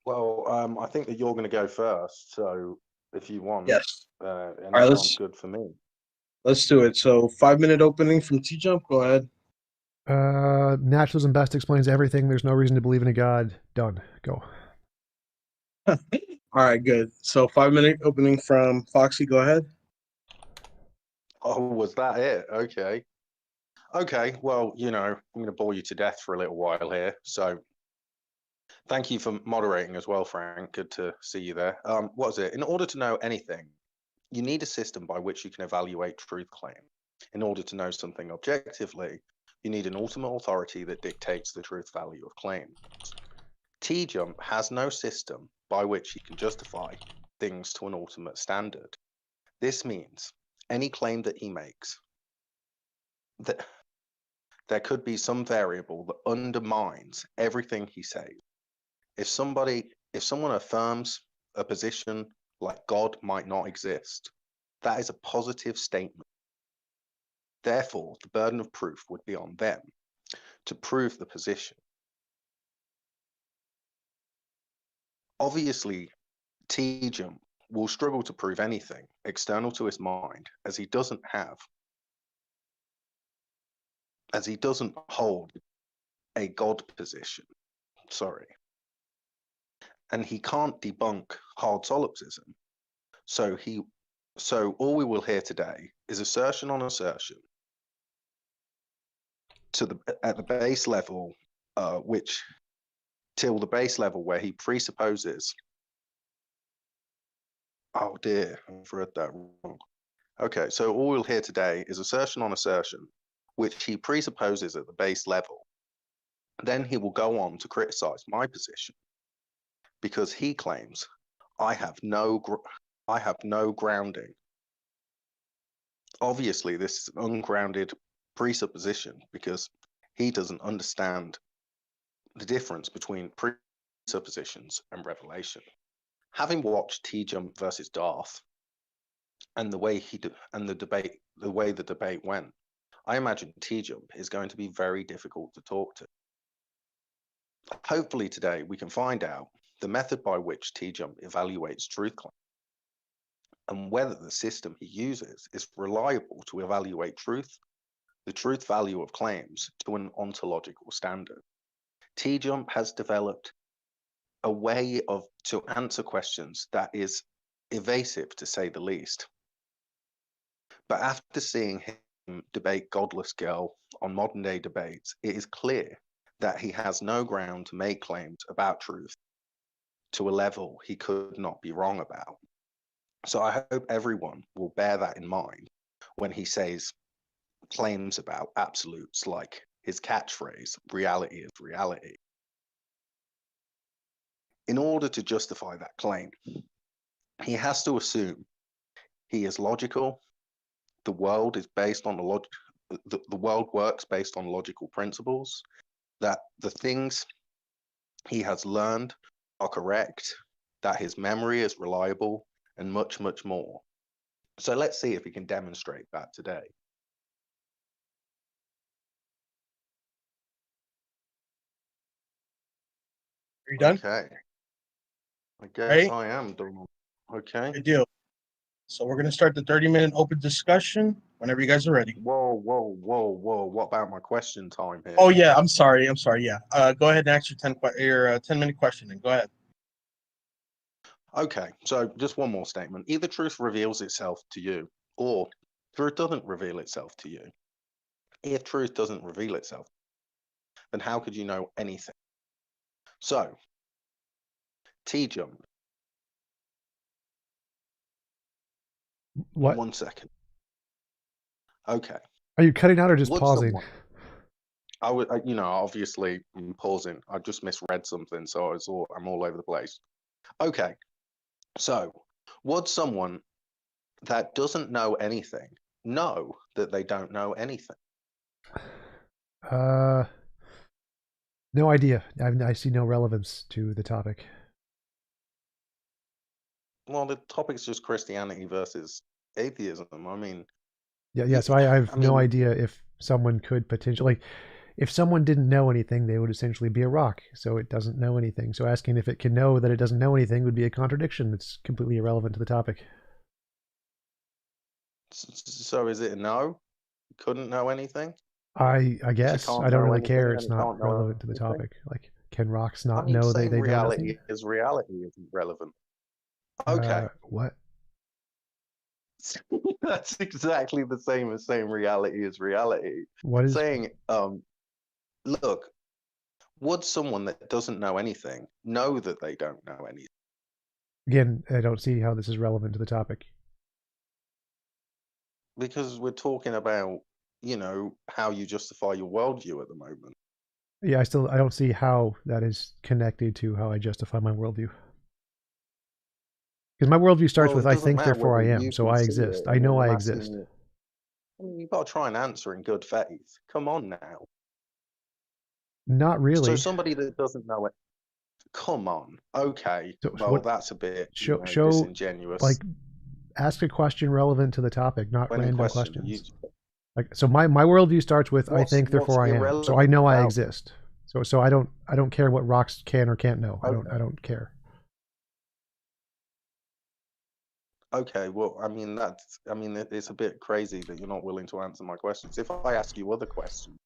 Well, I think that you're going to go first. So if you want, Yes. any All right, time's good for me. let's do it. So 5 minute opening from TJump. Go ahead. Naturalism best explains everything. There's no reason to believe in a god. Done. Go. All right, good. So 5 minute opening from Foxy. Go ahead. Oh, was that it? Okay. Okay. Well, I'm going to bore you to death for a little while here. So thank you for moderating as well, Frank. Good to see you there. What is it? In order to know anything, you need a system by which you can evaluate truth claim. In order to know something objectively, you need an ultimate authority that dictates the truth value of claims. TJump has no system by which he can justify things to an ultimate standard. This means any claim that he makes, that there could be some variable that undermines everything he says. If someone affirms a position like God might not exist, that is a positive statement. Therefore, the burden of proof would be on them to prove the position. Obviously, TJump will struggle to prove anything external to his mind, as he doesn't hold a God position. Sorry. And he can't debunk hard solipsism. So all we will hear today is assertion on assertion at the base level, till the base level where he presupposes. Oh dear, I've read that wrong. Okay, so all we'll hear today is assertion on assertion, which he presupposes at the base level. Then he will go on to criticize my position because he claims I have no grounding. Obviously, this is an ungrounded presupposition because he doesn't understand the difference between presuppositions and revelation. Having watched TJump versus Darth and the way the debate went, I imagine TJump is going to be very difficult to talk to. Hopefully today we can find out the method by which TJump evaluates truth claims and whether the system he uses is reliable to evaluate the truth value of claims to an ontological standard. TJump has developed a way to answer questions that is evasive, to say the least. But after seeing him debate Godless Girl on modern day debates, it is clear that he has no ground to make claims about truth to a level he could not be wrong about. So I hope everyone will bear that in mind when he says claims about absolutes like his catchphrase, reality is reality. In order to justify that claim, he has to assume he is logical, the world is based on the world works based on logical principles, that the things he has learned are correct, that his memory is reliable, and much, much more. So let's see if he can demonstrate that today. Are you done? Okay. I guess Ready? I am done. Okay. Good deal. So we're going to start the 30-minute open discussion whenever you guys are ready. Whoa, whoa, whoa, whoa. What about my question time here? Oh, yeah. I'm sorry. Yeah. Go ahead and ask your 10-minute question and go ahead. Okay, so just one more statement. Either truth reveals itself to you or truth doesn't reveal itself to you. If truth doesn't reveal itself, then how could you know anything? So, TJump. What? 1 second. Okay. Are you cutting out or just Would pausing? someone, obviously I'm pausing. I just misread something, so I'm all over the place. Okay. So, would someone that doesn't know anything know that they don't know anything? No idea. I see no relevance to the topic. Well, the topic's just Christianity versus atheism. I mean, Yeah. So I have I no mean, idea if someone could potentially. if someone didn't know anything, they would essentially be a rock. So it doesn't know anything. So asking if it can know that it doesn't know anything would be a contradiction. It's completely irrelevant to the topic. So is it a no? Couldn't know anything? I guess I don't really care. It's not can't know relevant to the anything? topic. Like, can rocks not I mean, know they saying know nothing? reality is reality isn't relevant. Okay. What? That's exactly the same as saying reality is reality. What is Saying, look, would someone that doesn't know anything know that they don't know anything? again? I don't see how this is relevant to the topic. Because we're talking about, you know, how you justify your worldview at the moment. Yeah, I don't see how that is connected to how I justify my worldview. Because my worldview starts with I think, therefore I am. So I exist. I know I exist. I mean, you've got to try and answer in good faith. Come on now. Not really. So somebody that doesn't know it. Come on. Okay. So well, what, that's a bit show disingenuous. Like, ask a question relevant to the topic, not random questions. Like, so my worldview starts with I think, therefore I am. So I know I exist. So I don't care what rocks can or can't know. Okay. I don't care. Okay, well, I mean it's a bit crazy that you're not willing to answer my questions. If I ask you other questions,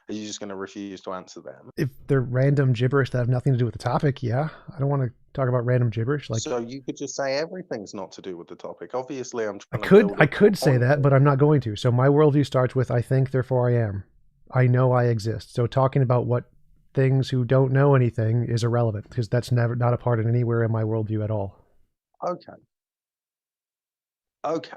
are you just going to refuse to answer them? If they're random gibberish that have nothing to do with the topic, yeah. I don't want to talk about random gibberish. Like, so you could just say everything's not to do with the topic. Obviously, I'm trying I could say that, but I'm not going to. So my worldview starts with I think, therefore I am. I know I exist. So talking about what things who don't know anything is irrelevant because that's not a part of anywhere in my worldview at all. Okay. Okay,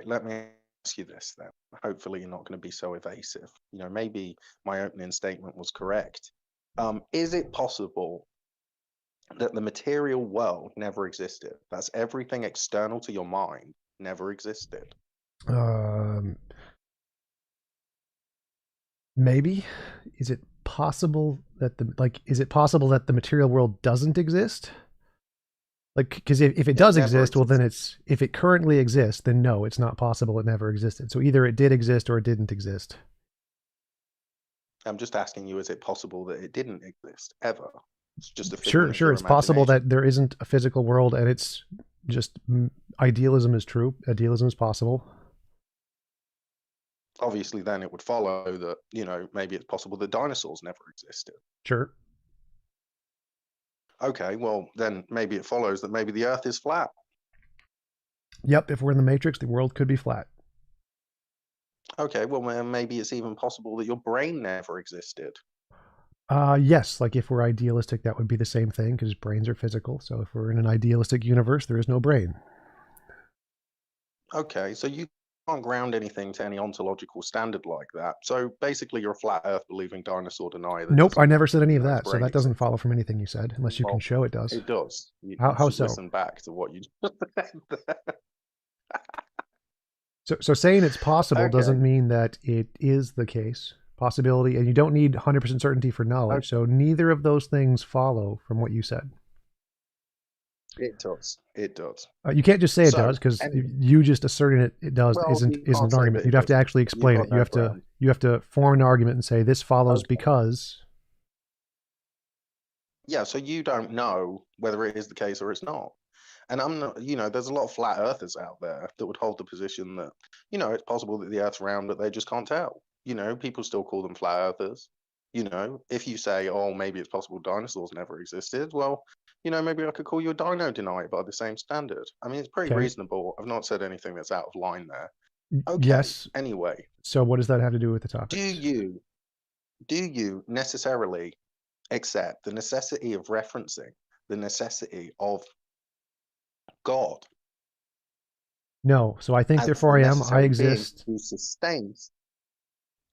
let me ask you this then. Hopefully you're not going to be so evasive. You know, maybe my opening statement was correct. Is it possible that the material world never existed? That's everything external to your mind never existed. Maybe. Is it possible that is it possible that the material world doesn't exist? Like, because if it does exist, well, then if it currently exists, then no, it's not possible it never existed. So either it did exist or it didn't exist. I'm just asking you, is it possible that it didn't exist ever? It's just a sure. It's possible that there isn't a physical world and it's just idealism is true. Idealism is possible. Obviously, then it would follow that, you know, maybe it's possible that dinosaurs never existed. Sure. Okay, well, then maybe it follows that maybe the Earth is flat. Yep, if we're in the Matrix, the world could be flat. Okay, well, maybe it's even possible that your brain never existed. Yes, like if we're idealistic, that would be the same thing because brains are physical. So if we're in an idealistic universe, there is no brain. Okay, so you can't ground anything to any ontological standard like that. So basically, you're a flat Earth believing dinosaur denier. Nope, I never said any of that. So that doesn't follow from anything you said, unless you can show it does. It does. How so? Listen back to what you just said. So saying it's possible doesn't mean that it is the case. Possibility, and you don't need 100% certainty for knowledge. Okay. So neither of those things follow from what you said. It does. It does. You can't just say it does because you just asserting it does isn't an argument. You'd have to actually explain it. You have to form an argument and say this follows because. Yeah, so you don't know whether it is the case or it's not. And I'm not, you know, there's a lot of flat earthers out there that would hold the position that, you know, it's possible that the Earth's round, but they just can't tell. You know, people still call them flat earthers. You know, if you say, oh, maybe it's possible dinosaurs never existed, well, you know, maybe I could call you a dino denier by the same standard. I mean, it's pretty reasonable. I've not said anything that's out of line there. Okay. Yes. Anyway. So what does that have to do with the topic? Do you necessarily accept the necessity of referencing the necessity of God? No. So I think, therefore I am. I exist. Who sustains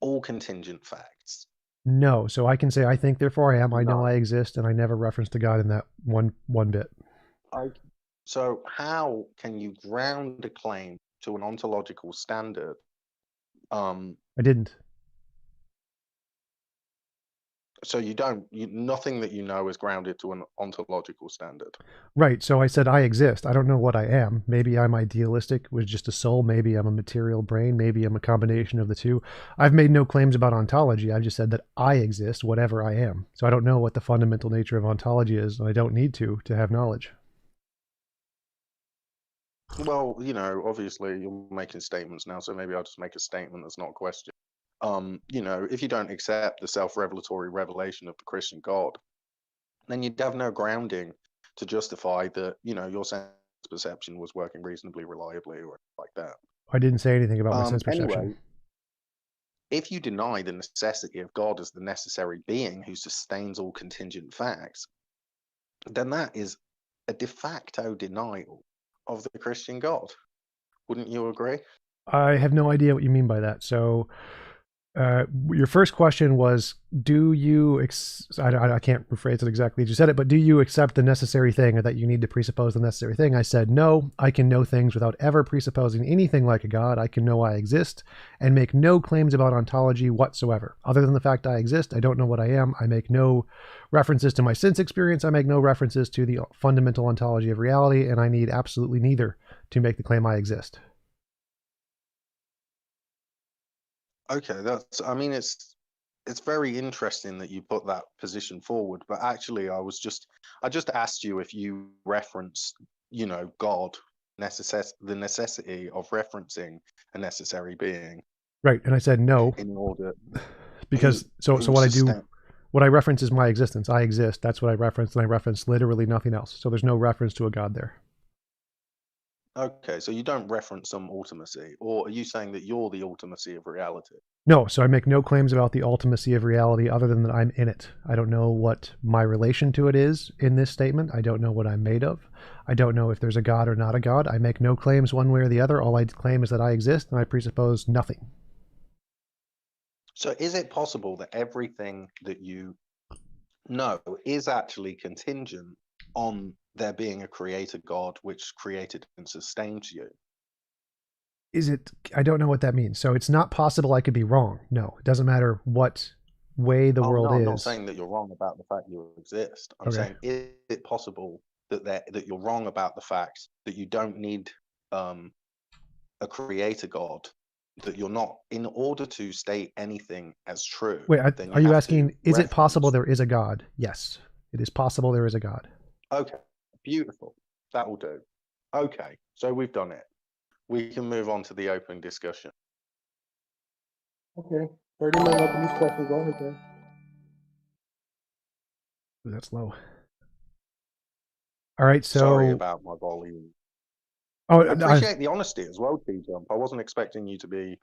all contingent facts. No. So I can say I think, therefore I am. I know I exist, and I never reference to God in that one bit. So how can you ground a claim to an ontological standard? I didn't. So nothing that you know is grounded to an ontological standard. Right. So I said I exist. I don't know what I am. Maybe I'm idealistic with just a soul. Maybe I'm a material brain. Maybe I'm a combination of the two. I've made no claims about ontology. I've just said that I exist, whatever I am. So I don't know what the fundamental nature of ontology is, and I don't need to have knowledge. Well, obviously you're making statements now, so maybe I'll just make a statement that's not a question. If you don't accept the self-revelatory revelation of the Christian God, then you'd have no grounding to justify that, your sense perception was working reasonably reliably or like that. I didn't say anything about my sense perception. Anyway, if you deny the necessity of God as the necessary being who sustains all contingent facts, then that is a de facto denial of the Christian God. Wouldn't you agree? I have no idea what you mean by that. So your first question was, do you, I can't rephrase it exactly as you said it, but do you accept the necessary thing, or that you need to presuppose the necessary thing? I said, no, I can know things without ever presupposing anything like a God. I can know I exist and make no claims about ontology whatsoever. Other than the fact I exist, I don't know what I am. I make no references to my sense experience. I make no references to the fundamental ontology of reality, and I need absolutely neither to make the claim I exist. Okay, it's very interesting that you put that position forward, but actually I just asked you if you referenced, God, the necessity of referencing a necessary being. Right, and I said no. In order, because so what I do, what I reference is my existence. I exist. That's what I reference, and I reference literally nothing else. So there's no reference to a God there. Okay, so you don't reference some ultimacy, or are you saying that you're the ultimacy of reality? No, so I make no claims about the ultimacy of reality other than that I'm in it. I don't know what my relation to it is in this statement. I don't know what I'm made of. I don't know if there's a God or not a God. I make no claims one way or the other. All I claim is that I exist, and I presuppose nothing. So is it possible that everything that you know is actually contingent on there being a creator God which created and sustains you? Is it? I don't know what that means. So it's not possible I could be wrong. No, it doesn't matter what way the world is. I'm not saying that you're wrong about the fact you exist. I'm saying, is it possible that you're wrong about the fact that you don't need a creator God, that you're not, in order to state anything as true? Wait, are you asking, is it possible there is a God? Yes, it is possible there is a God. Okay, beautiful. That will do. Okay, so we've done it. We can move on to the open discussion. Okay, 30-minute open discussion. Go ahead, then. Ooh, that's low. All right, so sorry about my volume. Oh, I appreciate the honesty as well, TJump. I wasn't expecting you to be,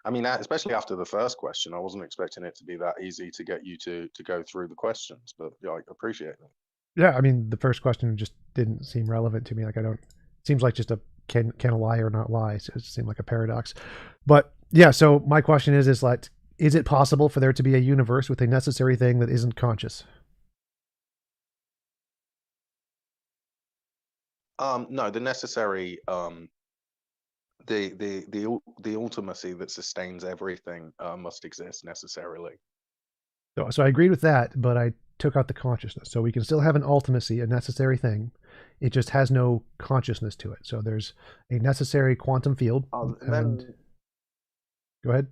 especially after the first question, I wasn't expecting it to be that easy to get you to go through the questions, but yeah, I appreciate it. Yeah, I mean, the first question just didn't seem relevant to me. Like, it seems like just a can a lie or not lie? So it seemed like a paradox. But yeah, so my question is like, is it possible for there to be a universe with a necessary thing that isn't conscious? No, the necessary, the ultimacy that sustains everything must exist necessarily. So I agreed with that, but I took out the consciousness. So we can still have an ultimacy, a necessary thing. It just has no consciousness to it. So there's a necessary quantum field. Go ahead.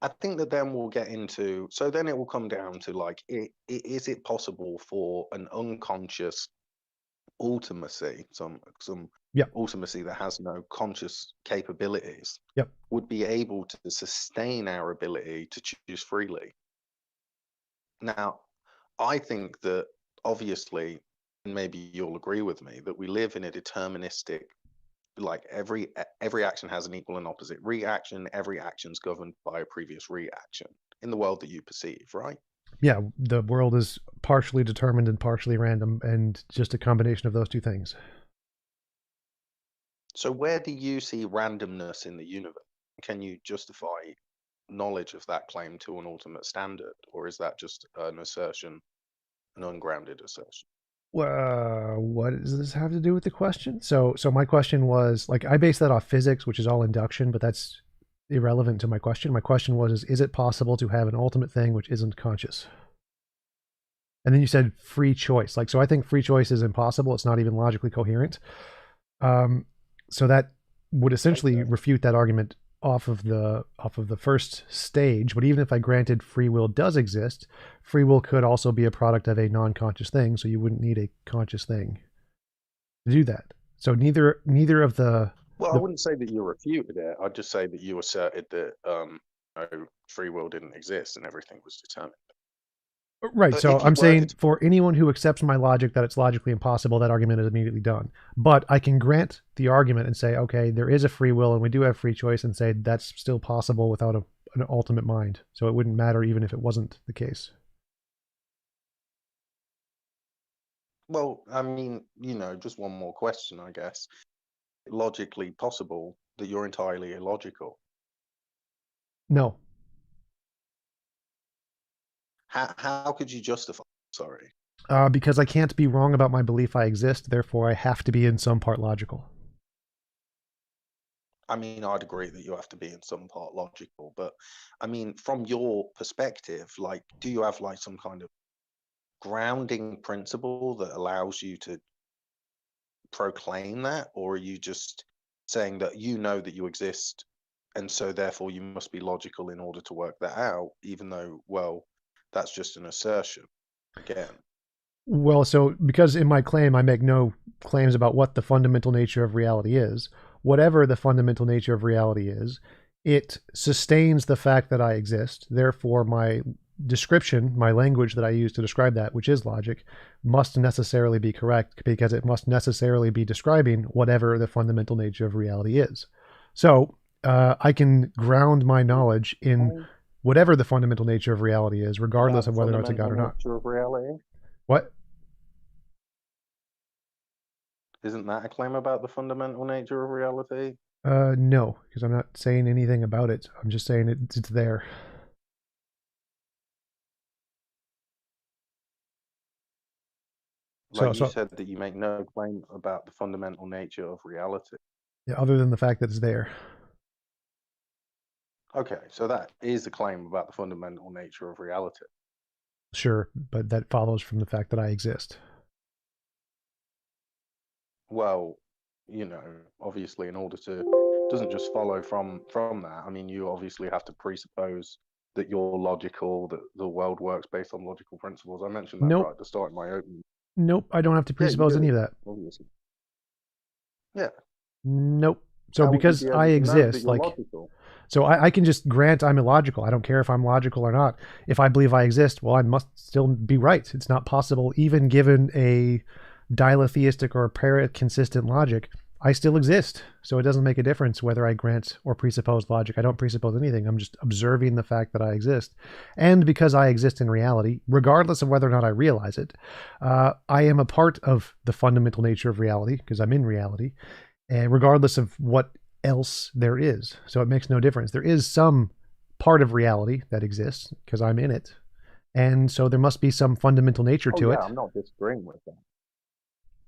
I think that then we'll get into, so then it will come down to like, is it possible for an unconscious ultimacy, some ultimacy that has no conscious capabilities, would be able to sustain our ability to choose freely? Now, I think that obviously, and maybe you'll agree with me, that we live in a deterministic, like every action has an equal and opposite reaction. Every action's governed by a previous reaction in the world that you perceive, right? Yeah, the world is partially determined and partially random, and just a combination of those two things. So where do you see randomness in the universe? Can you justify knowledge of that claim to an ultimate standard, or is that just an assertion, an ungrounded assertion? What does this have to do with the question? So my question was, like, I base that off physics, which is all induction, but that's irrelevant to my question. My question was, is it possible to have an ultimate thing which isn't conscious? And then you said free choice. Like, so I think free choice is impossible. It's not even logically coherent. So that would essentially refute that argument off of the first stage. But even if I granted free will does exist, free will could also be a product of a non-conscious thing. So you wouldn't need a conscious thing to do that. So neither of the. Well, I wouldn't say that you refuted it. I'd just say that you asserted that free will didn't exist and everything was determined. Right. But So if you I'm were saying to- for anyone who accepts my logic that it's logically impossible, that argument is immediately done. But I can grant the argument and say, okay, there is a free will and we do have free choice, and say that's still possible without an ultimate mind. So it wouldn't matter even if it wasn't the case. Well, I mean, just one more question, I guess. Logically possible that you're entirely illogical. No. How could you justify? Sorry. Because I can't be wrong about my belief I exist, therefore I have to be in some part logical. I mean, I'd agree that you have to be in some part logical, but I mean, from your perspective, like, do you have like some kind of grounding principle that allows you to proclaim that, or are you just saying that you know that you exist and so therefore you must be logical in order to work that out, even though, well, that's just an assertion again? Well, so because in my claim I make no claims about what the fundamental nature of reality is, whatever the fundamental nature of reality is, it sustains the fact that I exist. Therefore, my description, my language that I use to describe that, which is logic, must necessarily be correct because it must necessarily be describing whatever the fundamental nature of reality is. So I can ground my knowledge in whatever the fundamental nature of reality is, regardless of whether or not it's a God or not. Nature of reality? What? Isn't that a claim about the fundamental nature of reality? No, because I'm not saying anything about it. I'm just saying it's there. Like you said that you make no claim about the fundamental nature of reality. Yeah, other than the fact that it's there. Okay, so that is a claim about the fundamental nature of reality. Sure, but that follows from the fact that I exist. Well, obviously in order to, doesn't just follow from that. I mean, you obviously have to presuppose that you're logical, that the world works based on logical principles. I mentioned that right at the start of my opening. Nope, I don't have to presuppose any of that. Obviously. Yeah. Nope. So because I exist, like, logical? So I can just grant I'm illogical. I don't care if I'm logical or not. If I believe I exist, well, I must still be right. It's not possible, even given a diletheistic or parrot-consistent logic, I still exist. So it doesn't make a difference whether I grant or presuppose logic. I don't presuppose anything. I'm just observing the fact that I exist. And because I exist in reality, regardless of whether or not I realize it, I am a part of the fundamental nature of reality because I'm in reality, and regardless of what else there is. So it makes no difference. There is some part of reality that exists because I'm in it. And so there must be some fundamental nature to it. I'm not disagreeing with that.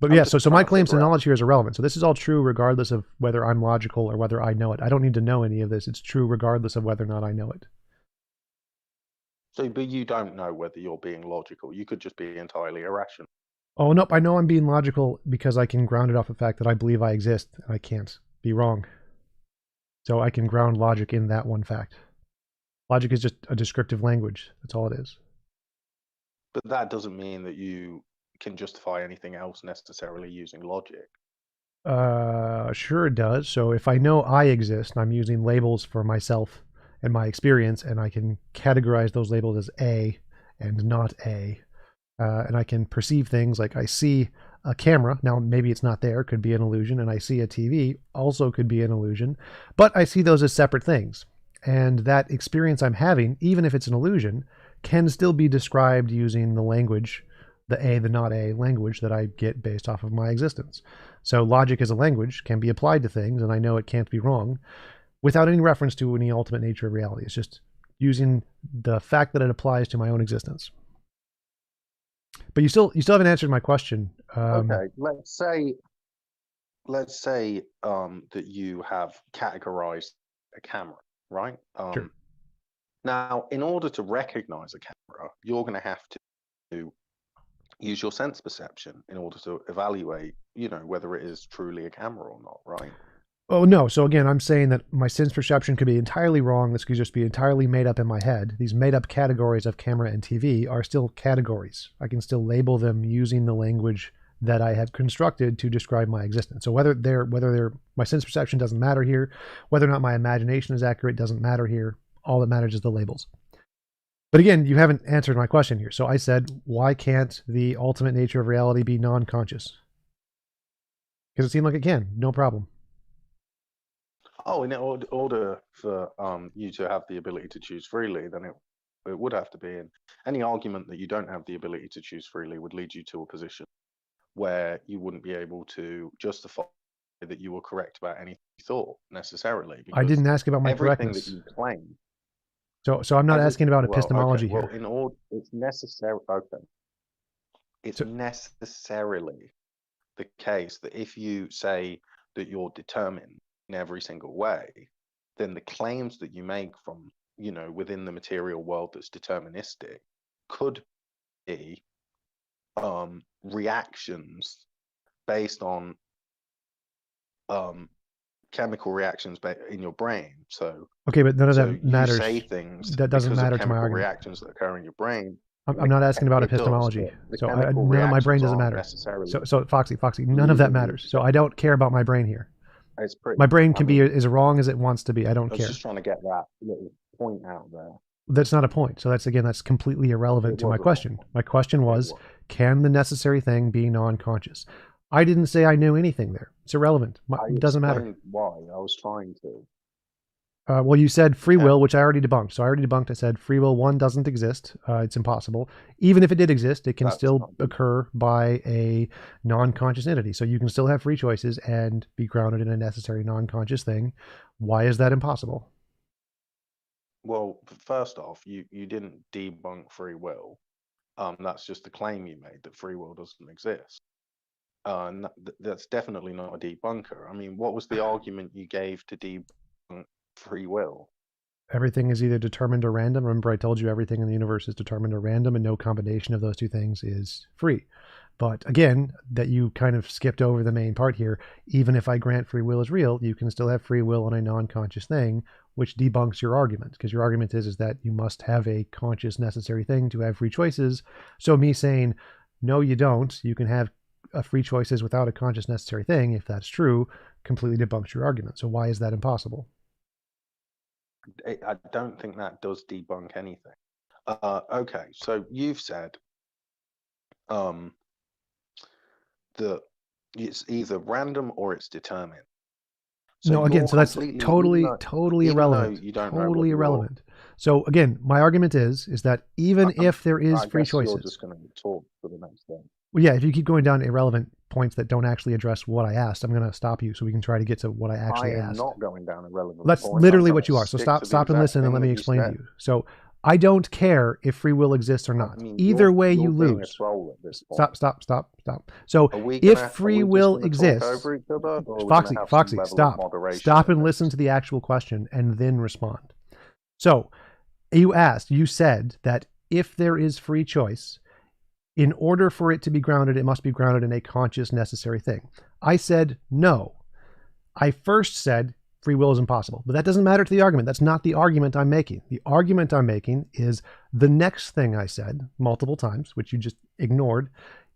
But yeah, so my claims to knowledge here is irrelevant. So this is all true regardless of whether I'm logical or whether I know it. I don't need to know any of this. It's true regardless of whether or not I know it. So, but you don't know whether you're being logical. You could just be entirely irrational. Oh, nope. I know I'm being logical because I can ground it off the fact that I believe I exist. And I can't be wrong. So I can ground logic in that one fact. Logic is just a descriptive language. That's all it is. But that doesn't mean that you can justify anything else necessarily using logic. Sure it does. So if I know I exist and I'm using labels for myself and my experience, and I can categorize those labels as A and not A, and I can perceive things like I see a camera. Now, maybe it's not there, could be an illusion, and I see a TV, also could be an illusion, but I see those as separate things. And that experience I'm having, even if it's an illusion, can still be described using the language, the A, the not A language that I get based off of my existence. So logic as a language can be applied to things, and I know it can't be wrong, without any reference to any ultimate nature of reality. It's just using the fact that it applies to my own existence. But you still haven't answered my question. Okay, let's say that you have categorized a camera, right? Sure. Now, in order to recognize a camera, you're going to have to use your sense perception in order to evaluate, whether it is truly a camera or not, right? Oh, no. So again, I'm saying that my sense perception could be entirely wrong. This could just be entirely made up in my head. These made up categories of camera and TV are still categories. I can still label them using the language that I have constructed to describe my existence. So whether my sense perception doesn't matter here, whether or not my imagination is accurate doesn't matter here. All that matters is the labels. But again, you haven't answered my question here. So I said, why can't the ultimate nature of reality be non-conscious? Because it seemed like it can. No problem. Oh, in order for you to have the ability to choose freely, then it would have to be. And any argument that you don't have the ability to choose freely would lead you to a position where you wouldn't be able to justify that you were correct about anything you thought necessarily. I didn't ask about my everything correctness. that you claim. So I'm not asking about Well, epistemology okay. here. Well, in order, it's necessary. Okay, it's necessarily the case that if you say that you're determined in every single way, then the claims that you make from, within the material world that's deterministic could be reactions based on chemical reactions in your brain. So okay, but none of that matters. You say things that doesn't matter to my chemical argument. reactions that occur in your brain. I'm not asking about epistemology. So none of my brain doesn't matter. So Foxy, none of that matters. So I don't care about my brain here. My brain can be as wrong as it wants to be. I don't care. I was just trying to get that little point out there. That's not a point. So that's completely irrelevant to my question. My question was, can the necessary thing be non-conscious? I didn't say I knew anything there. It's irrelevant. It doesn't matter. Why? I was trying to. Well, you said free will, which I already debunked. So I already debunked. I said free will, one, doesn't exist. It's impossible. Even if it did exist, it can still occur by a non-conscious entity. So you can still have free choices and be grounded in a necessary non-conscious thing. Why is that impossible? Well, first off, you didn't debunk free will. That's just the claim you made that free will doesn't exist. That's definitely not a debunker. I mean, what was the argument you gave to debunk free will? Everything is either determined or random. Remember, I told you everything in the universe is determined or random, and no combination of those two things is free. But again, that you kind of skipped over the main part here. Even if I grant free will is real, you can still have free will on a non-conscious thing, which debunks your argument, because your argument is that you must have a conscious necessary thing to have free choices. So me saying, no, you don't, you can have free choices without a conscious necessary thing, if that's true, completely debunks your argument. So why is that impossible? I don't think that does debunk anything. Okay, so you've said that it's either random or it's determined. So no, again, so that's totally irrelevant. You don't totally irrelevant. So again, my argument is that even if there is free choices, you're just going to talk for the next thing. Well, yeah, if you keep going down irrelevant points that don't actually address what I asked, I'm going to stop you so we can try to get to what I actually asked. I am not going down irrelevant That's points. literally what you are. So stop and listen and let me explain to you. So I don't care if free will exists or not. Either way, you lose. Stop. So if free will exists, Foxy, stop and listen to the actual question and then respond. So you said that if there is free choice, in order for it to be grounded, it must be grounded in a conscious necessary thing. I said no. I first said free will is impossible, but that doesn't matter to the argument. That's not the argument I'm making. The argument I'm making is the next thing I said multiple times, which you just ignored.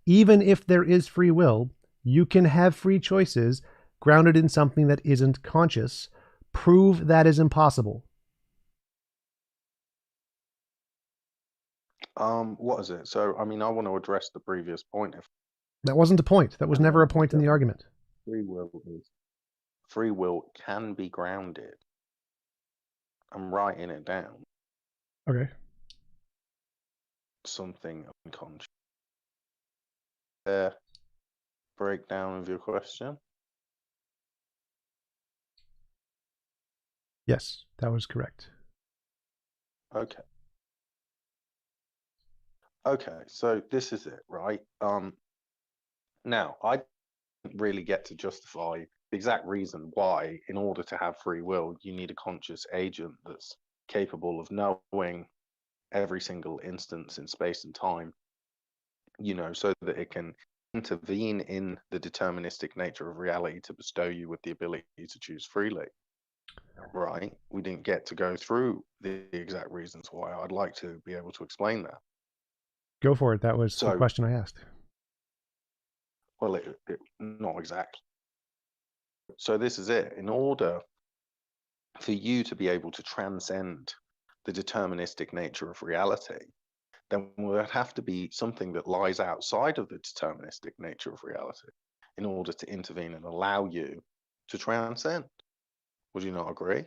Even if there is free will, you can have free choices grounded in something that isn't conscious. Prove that is impossible. What is it? So, I mean, I want to address the previous point. That wasn't a point. That was never a point in the argument. Free will can be grounded. I'm writing it down. Okay. Something unconscious. Breakdown of your question? Yes, that was correct. Okay. Okay, so this is it, right? Now, I didn't really get to justify the exact reason why, in order to have free will, you need a conscious agent that's capable of knowing every single instance in space and time, so that it can intervene in the deterministic nature of reality to bestow you with the ability to choose freely. Right? We didn't get to go through the exact reasons why. I'd like to be able to explain that. Go for it. That was the question I asked. Well, not exactly. So this is it. In order for you to be able to transcend the deterministic nature of reality, then there would have to be something that lies outside of the deterministic nature of reality in order to intervene and allow you to transcend. Would you not agree?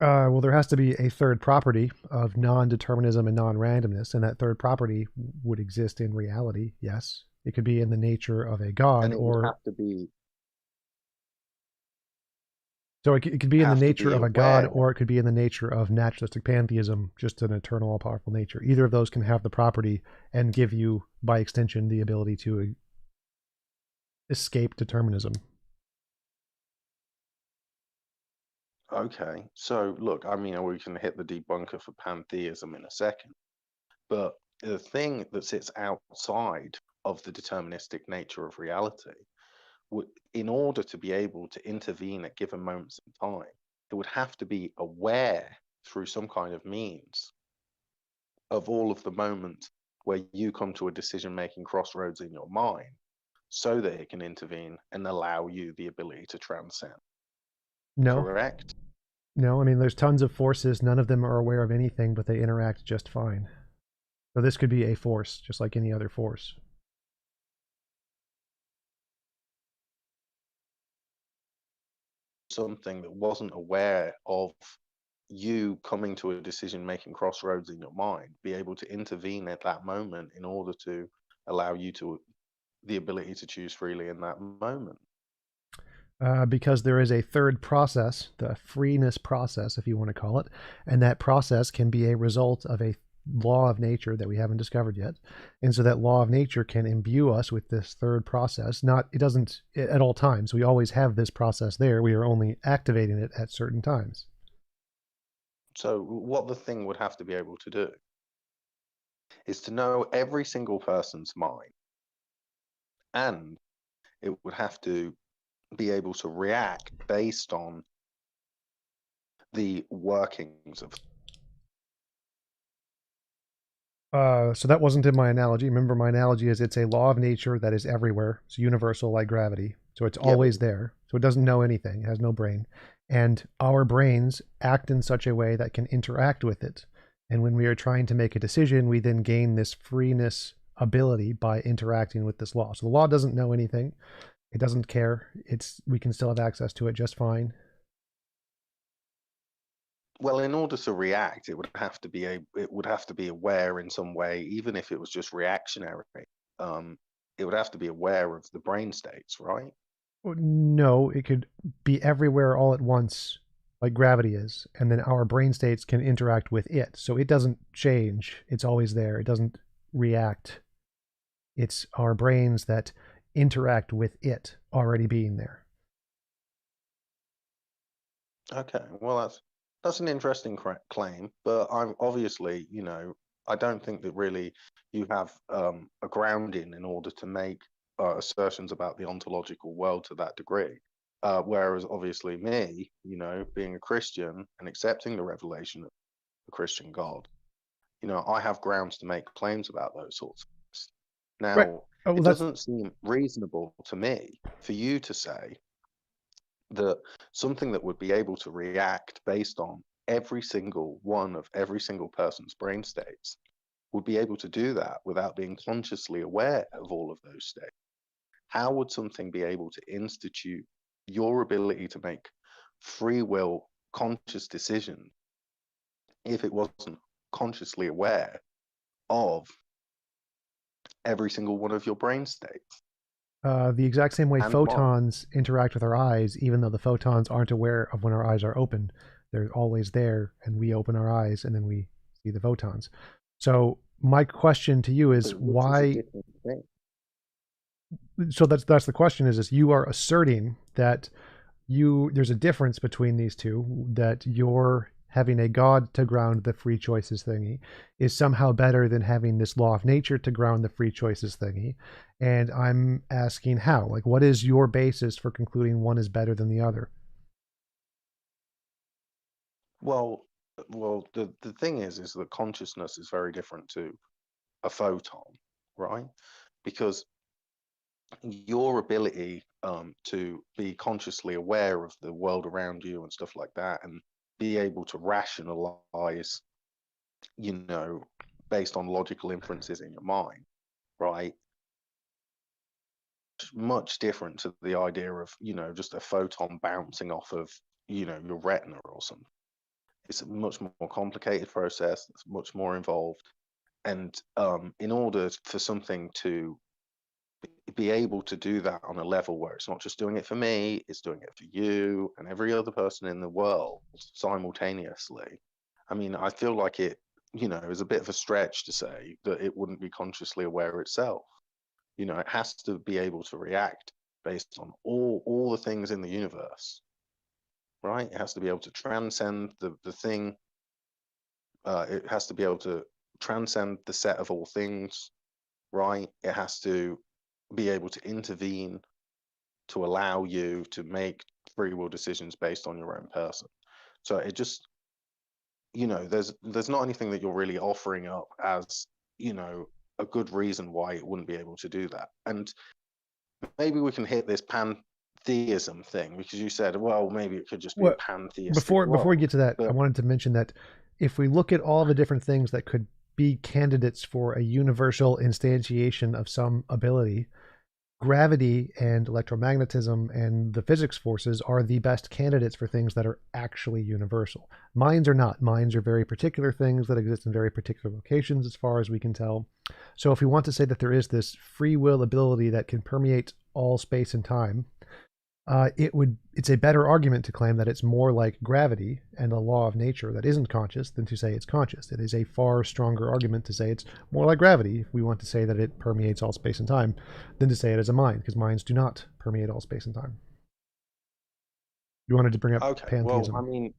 Well, there has to be a third property of non-determinism and non-randomness, and that third property would exist in reality. Yes, it could be in the nature of a god, and it would have to be. So it could be in the nature of a god, or it could be in the nature of naturalistic pantheism, just an eternal, all-powerful nature. Either of those can have the property and give you, by extension, the ability to escape determinism. Okay, so look, I mean, we can hit the debunker for pantheism in a second, but the thing that sits outside of the deterministic nature of reality, in order to be able to intervene at given moments in time, it would have to be aware through some kind of means of all of the moments where you come to a decision-making crossroads in your mind, so that it can intervene and allow you the ability to transcend. No. Correct? No, I mean, there's tons of forces. None of them are aware of anything, but they interact just fine. So this could be a force, just like any other force. Something that wasn't aware of you coming to a decision-making crossroads in your mind, be able to intervene at that moment in order to allow you to the ability to choose freely in that moment. Because there is a third process, the freeness process, if you want to call it, and that process can be a result of a law of nature that we haven't discovered yet. And so that law of nature can imbue us with this third process. It doesn't at all times. We always have this process there. We are only activating it at certain times. So what the thing would have to be able to do is to know every single person's mind, and it would have to be able to react based on the workings of. So that wasn't in my analogy. Remember, my analogy is it's a law of nature that is everywhere. It's universal like gravity. So it's always there. So it doesn't know anything. It has no brain. And our brains act in such a way that can interact with it. And when we are trying to make a decision, we then gain this freeness ability by interacting with this law. So the law doesn't know anything. It doesn't care. We can still have access to it just fine. Well, in order to react, it would have to be aware in some way, even if it was just reactionary. It would have to be aware of the brain states, right? No, it could be everywhere all at once, like gravity is, and then our brain states can interact with it. So it doesn't change. It's always there. It doesn't react. It's our brains that interact with it already being there. Okay, well, that's an interesting claim, but I'm obviously, I don't think that really you have a grounding in order to make assertions about the ontological world to that degree. Whereas obviously me, being a Christian and accepting the revelation of the Christian God, I have grounds to make claims about those sorts of things. Now, right. It doesn't seem reasonable to me for you to say that something that would be able to react based on every single one of every single person's brain states would be able to do that without being consciously aware of all of those states. How would something be able to institute your ability to make free will conscious decisions if it wasn't consciously aware of every single one of your brain states? The exact same way And photons interact with our eyes, even though the photons aren't aware of when our eyes are open. They're always there, and we open our eyes, and then we see the photons. So my question to you is why... So that's the question is you are asserting that there's a difference between these two, that you're having a God to ground the free choices thingy is somehow better than having this law of nature to ground the free choices thingy. And I'm asking how, like, what is your basis for concluding one is better than the other? Well, the thing is that consciousness is very different to a photon, right? Because your ability to be consciously aware of the world around you and stuff like that, and be able to rationalize, you know, based on logical inferences in your mind, right? Much different to the idea of, you know, just a photon bouncing off of, you know, your retina or something. It's a much more complicated process. It's much more involved. And in order for something to be able to do that on a level where it's not just doing it for me, it's doing it for you and every other person in the world simultaneously. I mean, I feel like it, you know, is a bit of a stretch to say that it wouldn't be consciously aware itself. You know, it has to be able to react based on all the things in the universe, right? It has to be able to transcend the thing. It has to be able to transcend the set of all things, right? It has to be able to intervene to allow you to make free will decisions based on your own person. So it just, you know, there's not anything that you're really offering up as, you know, a good reason why it wouldn't be able to do that. And maybe we can hit this pantheism thing, because you said, well, maybe it could just be a pantheistic Before we get to that, I but wanted to mention that if we look at all the different things that could be candidates for a universal instantiation of some ability, gravity and electromagnetism and the physics forces are the best candidates for things that are actually universal. Minds are not. Minds are very particular things that exist in very particular locations, as far as we can tell. So if we want to say that there is this free will ability that can permeate all space and time, it's a better argument to claim that it's more like gravity and a law of nature that isn't conscious than to say it's conscious. It is a far stronger argument to say it's more like gravity, if we want to say that it permeates all space and time, than to say it as a mind, because minds do not permeate all space and time. You wanted to bring up okay, pantheism. well, I mean,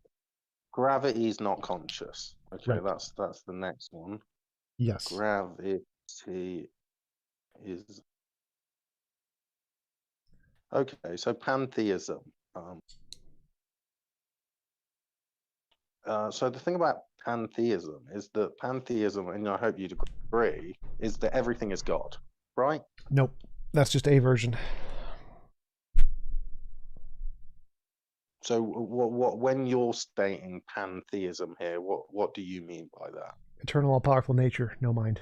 gravity is not conscious. Okay, Right. that's the next one. Yes. Gravity is okay. So pantheism. So the thing about pantheism is that pantheism, and I hope you'd agree, is that everything is God, right? Nope. That's just a version. So what when you're stating pantheism here, what do you mean by that? Eternal, all-powerful nature, no mind.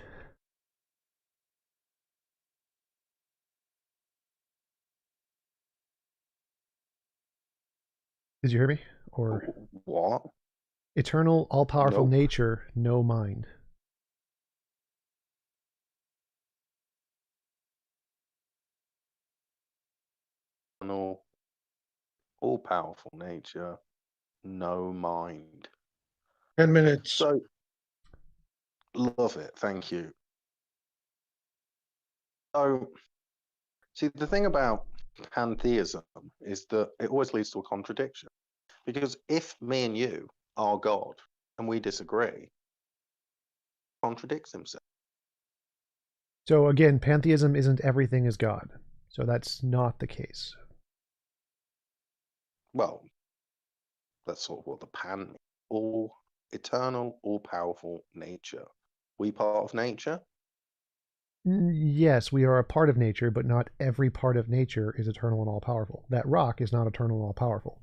Did you hear me? Or What? eternal, all-powerful Nope. nature, no mind. No, all-powerful nature, no mind. 10 minutes. So love it, thank you. So see, the thing about pantheism is that it always leads to a contradiction. Because if me and you are God and we disagree, contradicts himself. So again, pantheism isn't everything is God. So that's not the case. Well, that's sort of what the pan means. All eternal, all powerful nature. We part of nature? Yes, we are a part of nature, but not every part of nature is eternal and all powerful. That rock is not eternal and all powerful.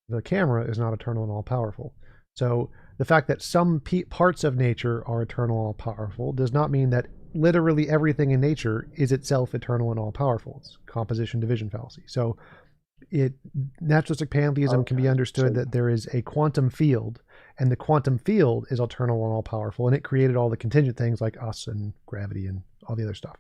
The camera is not eternal and all powerful. So the fact that some parts of nature are eternal and all powerful does not mean that literally everything in nature is itself eternal and all powerful. It's composition division fallacy. So naturalistic pantheism can be understood that there is a quantum field, and the quantum field is eternal and all powerful, and it created all the contingent things like us and gravity and all the other stuff.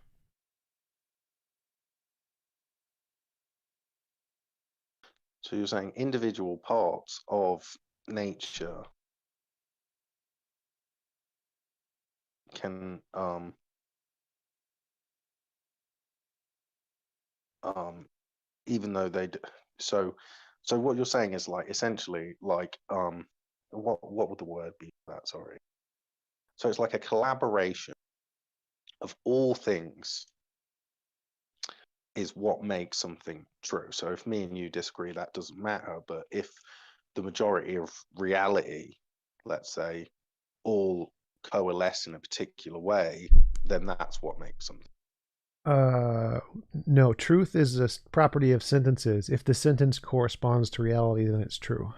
So you're saying individual parts of nature can even though they so So what you're saying is like essentially like what would the word be for that? Sorry. So it's like a collaboration of all things is what makes something true. So if me and you disagree, that doesn't matter. But if the majority of reality, let's say, all coalesce in a particular way, then that's what makes something. No, truth is a property of sentences. If the sentence corresponds to reality, then it's true.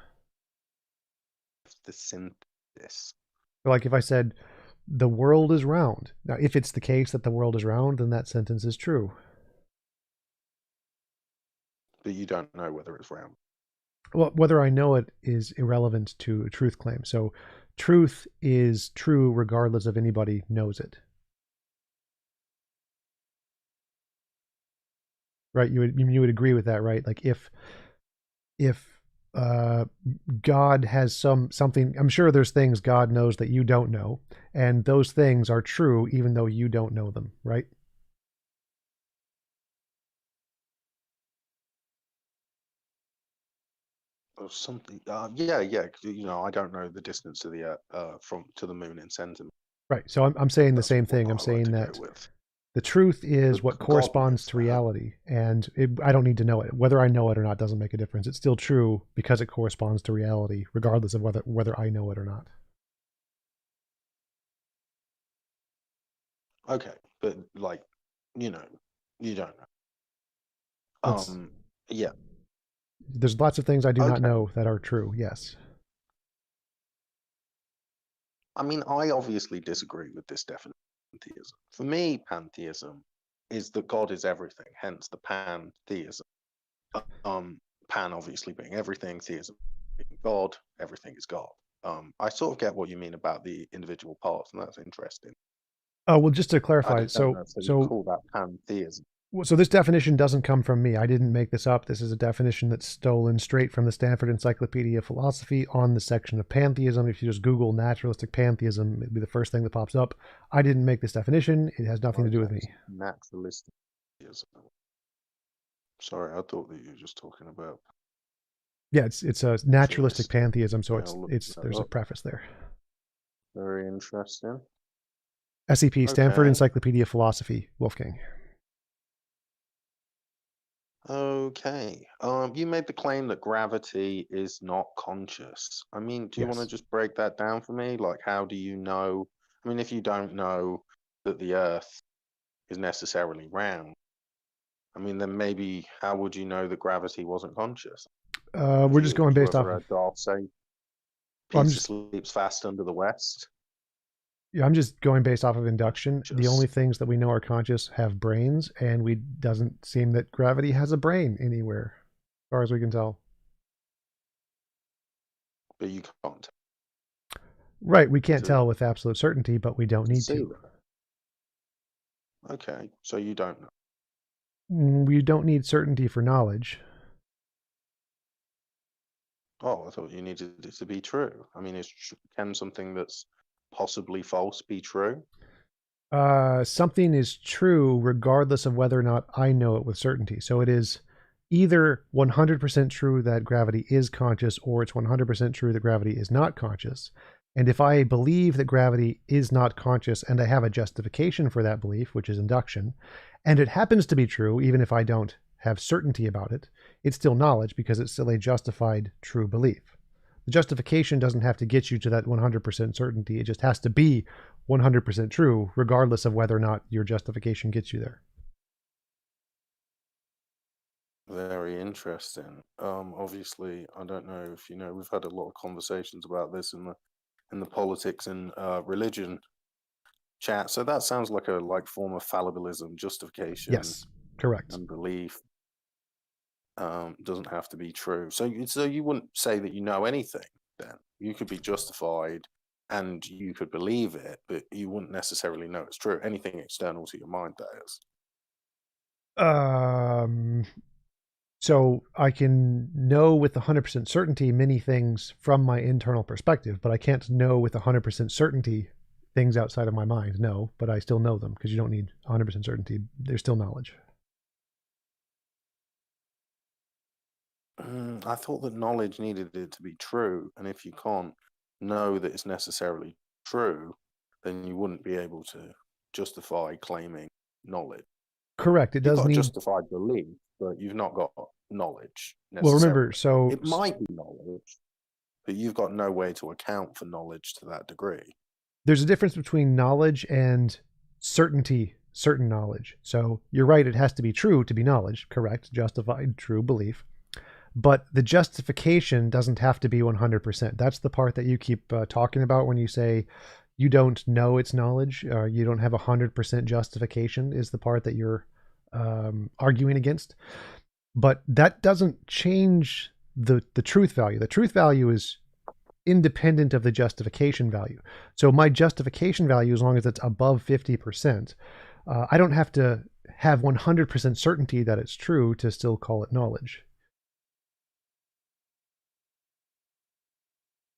The synthesis. Like if I said, the world is round. Now, if it's the case that the world is round, then that sentence is true. But you don't know whether it's round. Well, whether I know it is irrelevant to a truth claim. So truth is true regardless of anybody knows it. Right? You would agree with that, right? Like if God has something, I'm sure there's things God knows that you don't know, and those things are true even though you don't know them, right? Or something. Yeah. You know, I don't know the distance to the from to the moon in centimeters. Right. So I'm saying the That's same what thing. I I'm like saying to go that with. the truth is But what God corresponds knows to that. reality, and I don't need to know it. Whether I know it or not doesn't make a difference. It's still true because it corresponds to reality, regardless of whether I know it or not. Okay, but like, you know, you don't know. That's, Yeah. there's lots of things I do not Okay. know that are true. Yes. I mean, I obviously disagree with this definition of pantheism. For me, pantheism is that God is everything, hence the pantheism. Pan obviously being everything, theism being God, everything is God. I sort of get what you mean about the individual parts, and that's interesting. Oh, well, just to I clarify, just don't so know if you so call that pantheism. so this definition doesn't come from me. I didn't make this up. This is a definition that's stolen straight from the Stanford Encyclopedia of Philosophy on the section of pantheism. If you just Google naturalistic pantheism, it'd be the first thing that pops up. I didn't make this definition. It has nothing to do with me. Naturalistic theism. Sorry, I thought that you were just talking about. Yeah, it's a naturalistic pantheism, so Yeah, there's a preface there. Very interesting. SEP, Stanford Okay. Encyclopedia of Philosophy, Wolfgang. Okay. You made the claim that gravity is not conscious. I mean, do you want to Yes. just break that down for me? Like, how do you know? I mean, if you don't know that the Earth is necessarily round, I mean, then maybe how would you know that gravity wasn't conscious? We're just going Have you based off ever of. heard Dolph say Well, Peter sleeps fast under the West? I'm just going based off of induction. The only Just, things that we know are conscious have brains, and we doesn't seem that gravity has a brain anywhere, as far as we can tell. but you can't Right, we can't tell with absolute certainty, but we don't need see to. that. Okay, so you don't know. We don't need certainty for knowledge. Oh, I thought you needed it to be true. I mean, can something that's possibly false be true? Something is true regardless of whether or not I know it with certainty. So it is either 100% true that gravity is conscious, or it's 100% true that gravity is not conscious. And if I believe that gravity is not conscious and I have a justification for that belief, which is induction, and it happens to be true, even if I don't have certainty about it, it's still knowledge because it's still a justified true belief. The justification doesn't have to get you to that 100% certainty. It just has to be 100% true, regardless of whether or not your justification gets you there. Very interesting. Obviously, I don't know if you know, we've had a lot of conversations about this in the politics and religion chat. So that sounds like a form of fallibilism, justification. Yes, correct. And belief doesn't have to be true. So you wouldn't say that you know anything then. You could be justified and you could believe it, but you wouldn't necessarily know it's true. Anything external to your mind, that is. So I can know with 100% certainty many things from my internal perspective, but I can't know with 100% certainty things outside of my mind. No, but I still know them because you don't need 100% certainty. There's still knowledge. I thought that knowledge needed it to be true, and if you can't know that it's necessarily true, then you wouldn't be able to justify claiming knowledge. Correct. It You've does got need. justified belief, but you've not got knowledge Well, necessarily. remember, so It might be knowledge, but you've got no way to account for knowledge to that degree. there's a difference between knowledge and certainty, certain knowledge. So you're right, it has to be true to be knowledge, correct, justified, true belief. But the justification doesn't have to be 100%. That's the part that you keep talking about when you say you don't know it's knowledge, you don't have 100% justification, is the part that you're arguing against. But that doesn't change the truth value. The truth value is independent of the justification value. So my justification value, as long as it's above 50%, I don't have to have 100% certainty that it's true to still call it knowledge.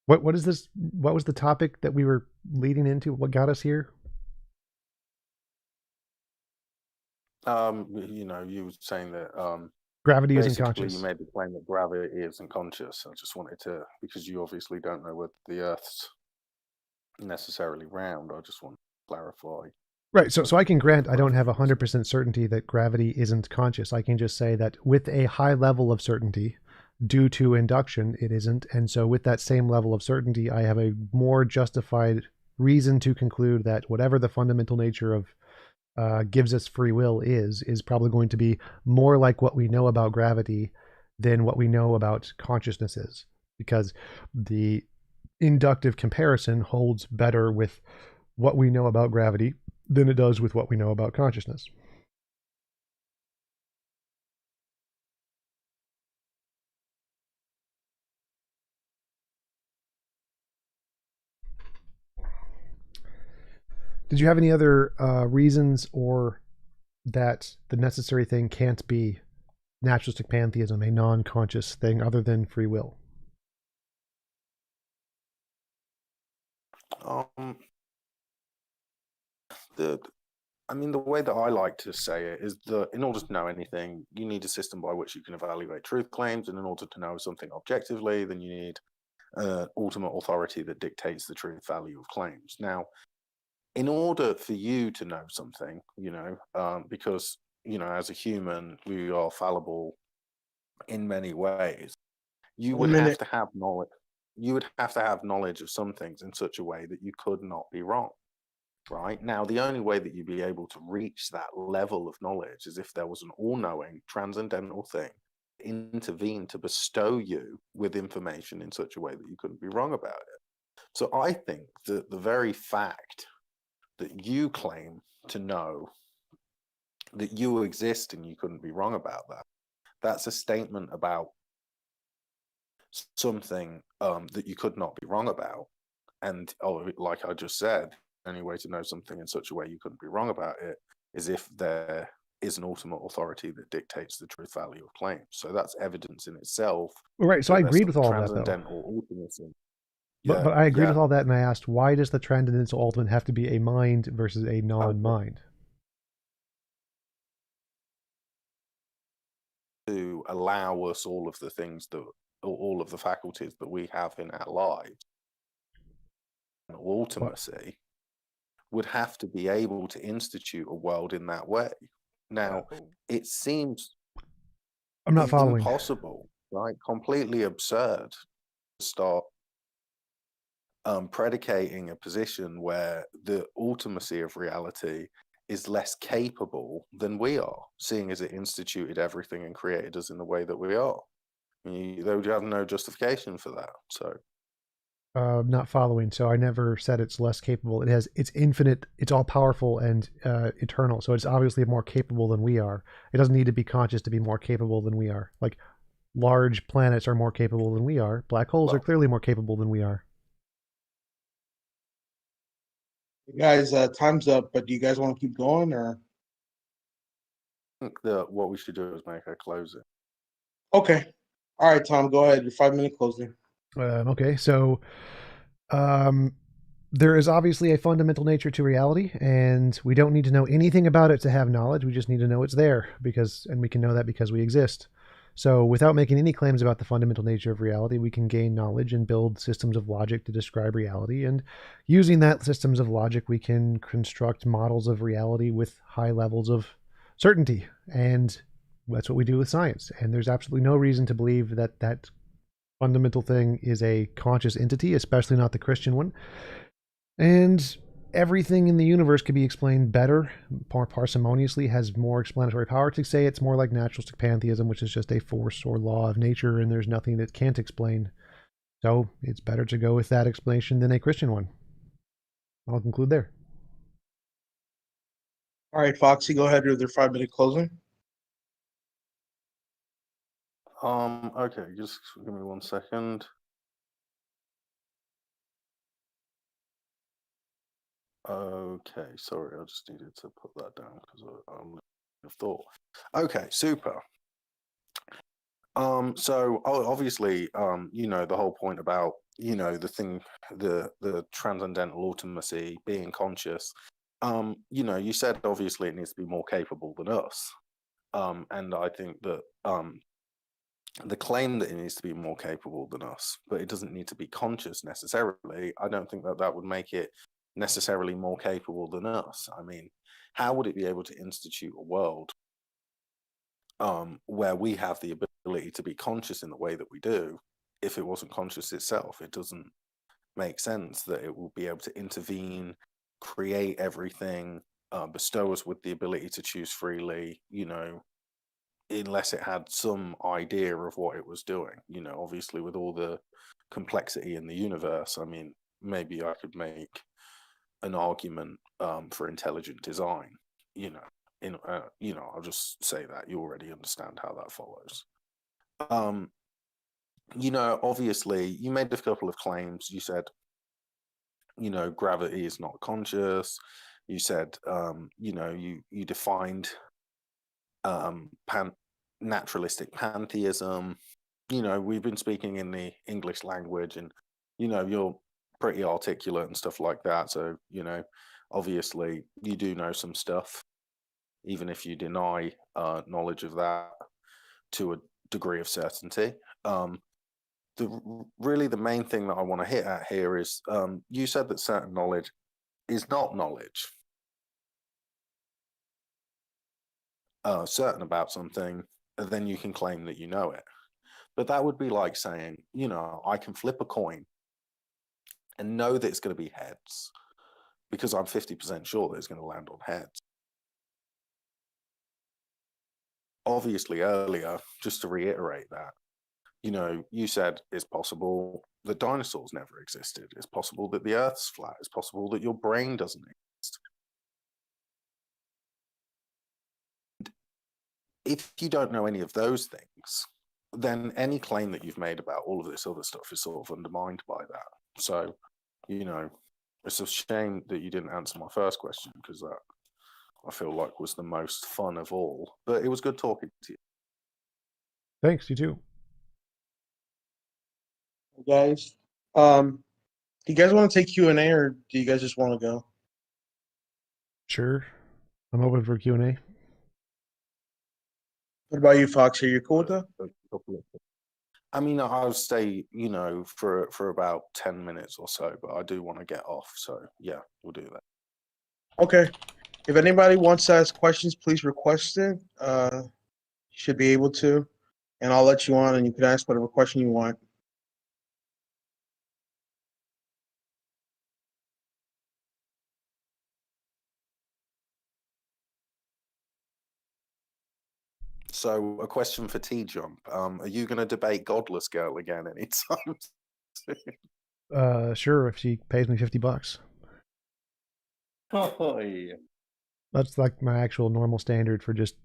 What is this? What was the topic that we were leading into? What got us here? You were saying that Gravity isn't basically conscious. you made the claim that gravity isn't conscious. I just wanted to, because you obviously don't know whether the Earth's necessarily round. I just want to clarify. Right. So I can grant I don't have 100% certainty that gravity isn't conscious. I can just say that with a high level of certainty, due to induction, it isn't. And so with that same level of certainty, I have a more justified reason to conclude that whatever the fundamental nature of gives us free will is probably going to be more like what we know about gravity than what we know about consciousness is, because the inductive comparison holds better with what we know about gravity than it does with what we know about consciousness. Did you have any other reasons, or that the necessary thing can't be naturalistic pantheism, a non-conscious thing other than free will? The way that I like to say it is that in order to know anything, you need a system by which you can evaluate truth claims, and in order to know something objectively, then you need ultimate authority that dictates the truth value of claims. Now, in order for you to know something, because as a human we are fallible in many ways, you would have to have knowledge. You would have to have knowledge of some things in such a way that you could not be wrong. Right now, the only way that you'd be able to reach that level of knowledge is if there was an all-knowing, transcendental thing intervene to bestow you with information in such a way that you couldn't be wrong about it. So I think that the very fact that you claim to know that you exist and you couldn't be wrong about that, that's a statement about something that you could not be wrong about. And like I just said, the only way to know something in such a way you couldn't be wrong about it is if there is an ultimate authority that dictates the truth value of claims. So that's evidence in itself. Right. So I agreed with all that, though. Transcendental ultimacy. But I agreed with all that, and I asked, why does the transcendental ultimate have to be a mind versus a non-mind? To allow us all of the things that, all of the faculties that we have in our lives. Ultimacy would have to be able to institute a world in that way. Now, it seems I'm not following. Impossible, right? Completely absurd to start predicating a position where the ultimacy of reality is less capable than we are, seeing as it instituted everything and created us in the way that we are. You have no justification for that. So not following. So I never said it's less capable. It's infinite, it's all powerful and eternal. So it's obviously more capable than we are. It doesn't need to be conscious to be more capable than we are. Like large planets are more capable than we are. Black holes are clearly more capable than we are. Guys, time's up, but do you guys want to keep going, or? I think that what we should do is make a closing. Okay. All right, Tom, go ahead. Your 5-minute closing. Okay, so there is obviously a fundamental nature to reality, and we don't need to know anything about it to have knowledge. We just need to know it's there, and we can know that because we exist. So without making any claims about the fundamental nature of reality, we can gain knowledge and build systems of logic to describe reality. And using that systems of logic, we can construct models of reality with high levels of certainty. And that's what we do with science. And there's absolutely no reason to believe that that fundamental thing is a conscious entity, especially not the Christian one. And everything in the universe could be explained better, more parsimoniously, has more explanatory power. To say it's more like naturalistic pantheism, which is just a force or law of nature, and there's nothing that can't explain. So it's better to go with that explanation than a Christian one. I'll conclude there. All right, Foxy, go ahead with your 5-minute closing. Okay, just give me 1 second. Okay, sorry, I just needed to put that down because I'm of thought. Okay, super. So obviously, the whole point about, the transcendental ultimacy, being conscious, you said obviously it needs to be more capable than us. And I think that the claim that it needs to be more capable than us, but it doesn't need to be conscious necessarily, I don't think that that would make it necessarily more capable than us. I mean, how would it be able to institute a world where we have the ability to be conscious in the way that we do if it wasn't conscious itself? It doesn't make sense that it will be able to intervene, create everything, bestow us with the ability to choose freely, unless it had some idea of what it was doing. Obviously with all the complexity in the universe, I mean, maybe I could make an argument for intelligent design, I'll just say that you already understand how that follows. Obviously you made a couple of claims. You said, gravity is not conscious. You said, you defined naturalistic pantheism. We've been speaking in the English language, and you're pretty articulate and stuff like that. So obviously you do know some stuff, even if you deny knowledge of that to a degree of certainty. The main thing that I want to hit at here is you said that certain knowledge is not knowledge. Certain about something, and then you can claim that you know it. But that would be like saying, I can flip a coin and know that it's going to be heads because I'm 50% sure that it's going to land on heads. Obviously, earlier, just to reiterate that, you said it's possible that dinosaurs never existed. It's possible that the Earth's flat. It's possible that your brain doesn't exist. If you don't know any of those things, then any claim that you've made about all of this other stuff is sort of undermined by that. So, it's a shame that you didn't answer my first question, because that, I feel like, was the most fun of all. But it was good talking to you. Thanks, you too. Guys, do you guys want to take Q&A, or do you guys just want to go? Sure. I'm open for Q&A. What about you, Fox? Are you cool with that? I mean, I'll stay, for about 10 minutes or so, but I do want to get off. So yeah, we'll do that. Okay. If anybody wants to ask questions, please request it. You should be able to, and I'll let you on, and you can ask whatever question you want. So a question for TJump. Are you going to debate Godless Girl again anytime soon? Sure, if she pays me $50. Oh, yeah. That's like my actual normal standard for just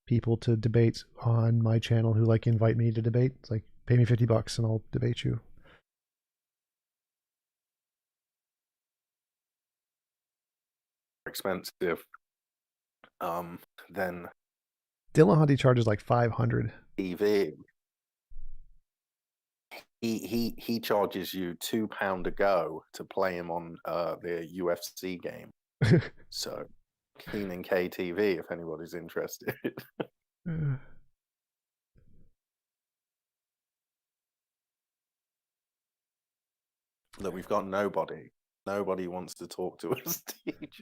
people to debate on my channel who invite me to debate. It's like, pay me $50 and I'll debate you. Expensive. Then Dillahunty charges like $500. TV. He charges you £2 a go to play him on the UFC game. So Keenan KTV, if anybody's interested. that we've got nobody. Nobody wants to talk to us.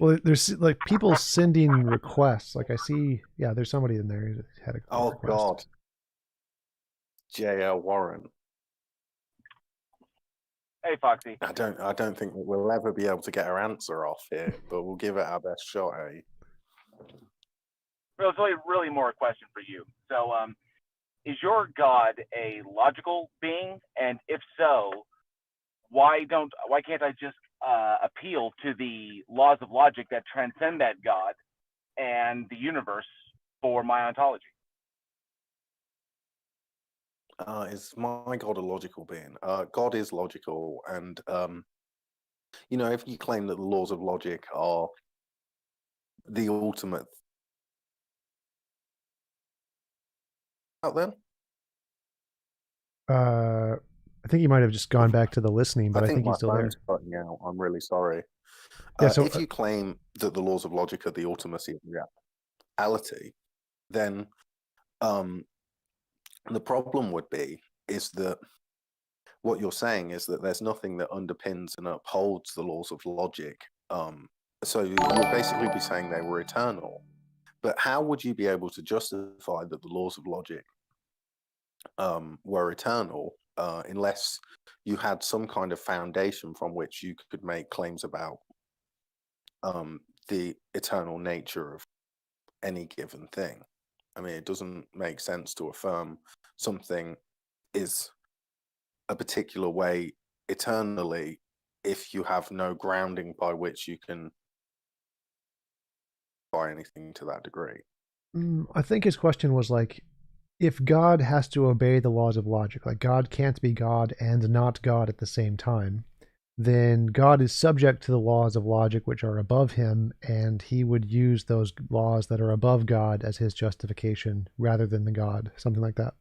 Well, there's like people sending requests. Like I see, yeah, there's somebody in there who had a Oh request. God, J.L. Warren. Hey, Foxy. I don't think that we'll ever be able to get our answer off here, but we'll give it our best shot, eh? Well, it's really more a question for you. So, is your God a logical being? And if so, why can't I just appeal to the laws of logic that transcend that God and the universe for my ontology? Is my God a logical being? God is logical, and if you claim that the laws of logic are the ultimate out then? I think you might have just gone back to the listening, but I think my he's still there. phone's cutting out. I'm really sorry. Yeah, so if you claim that the laws of logic are the ultimacy of reality, then the problem would be is that what you're saying is that there's nothing that underpins and upholds the laws of logic. So you'll basically be saying they were eternal. But how would you be able to justify that the laws of logic were eternal unless you had some kind of foundation from which you could make claims about the eternal nature of any given thing? I mean, it doesn't make sense to affirm something is a particular way eternally if you have no grounding by which you can buy anything to that degree. I think his question was like, if God has to obey the laws of logic, like God can't be God and not God at the same time, then God is subject to the laws of logic which are above him, and he would use those laws that are above God as his justification rather than the God, something like that.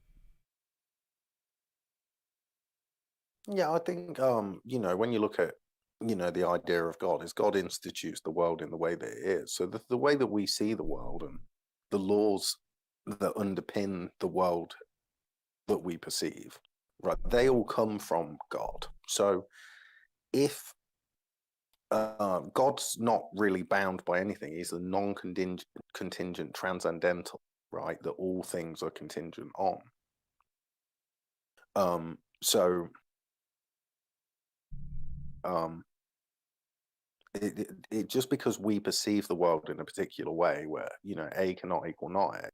Yeah, I think when you look at the idea of God is God institutes the world in the way that it is. So the way that we see the world and the laws that underpin the world that we perceive, right, they all come from God. So if God's not really bound by anything, he's a non-contingent transcendental, right, that all things are contingent on. It just because we perceive the world in a particular way where A cannot equal not A,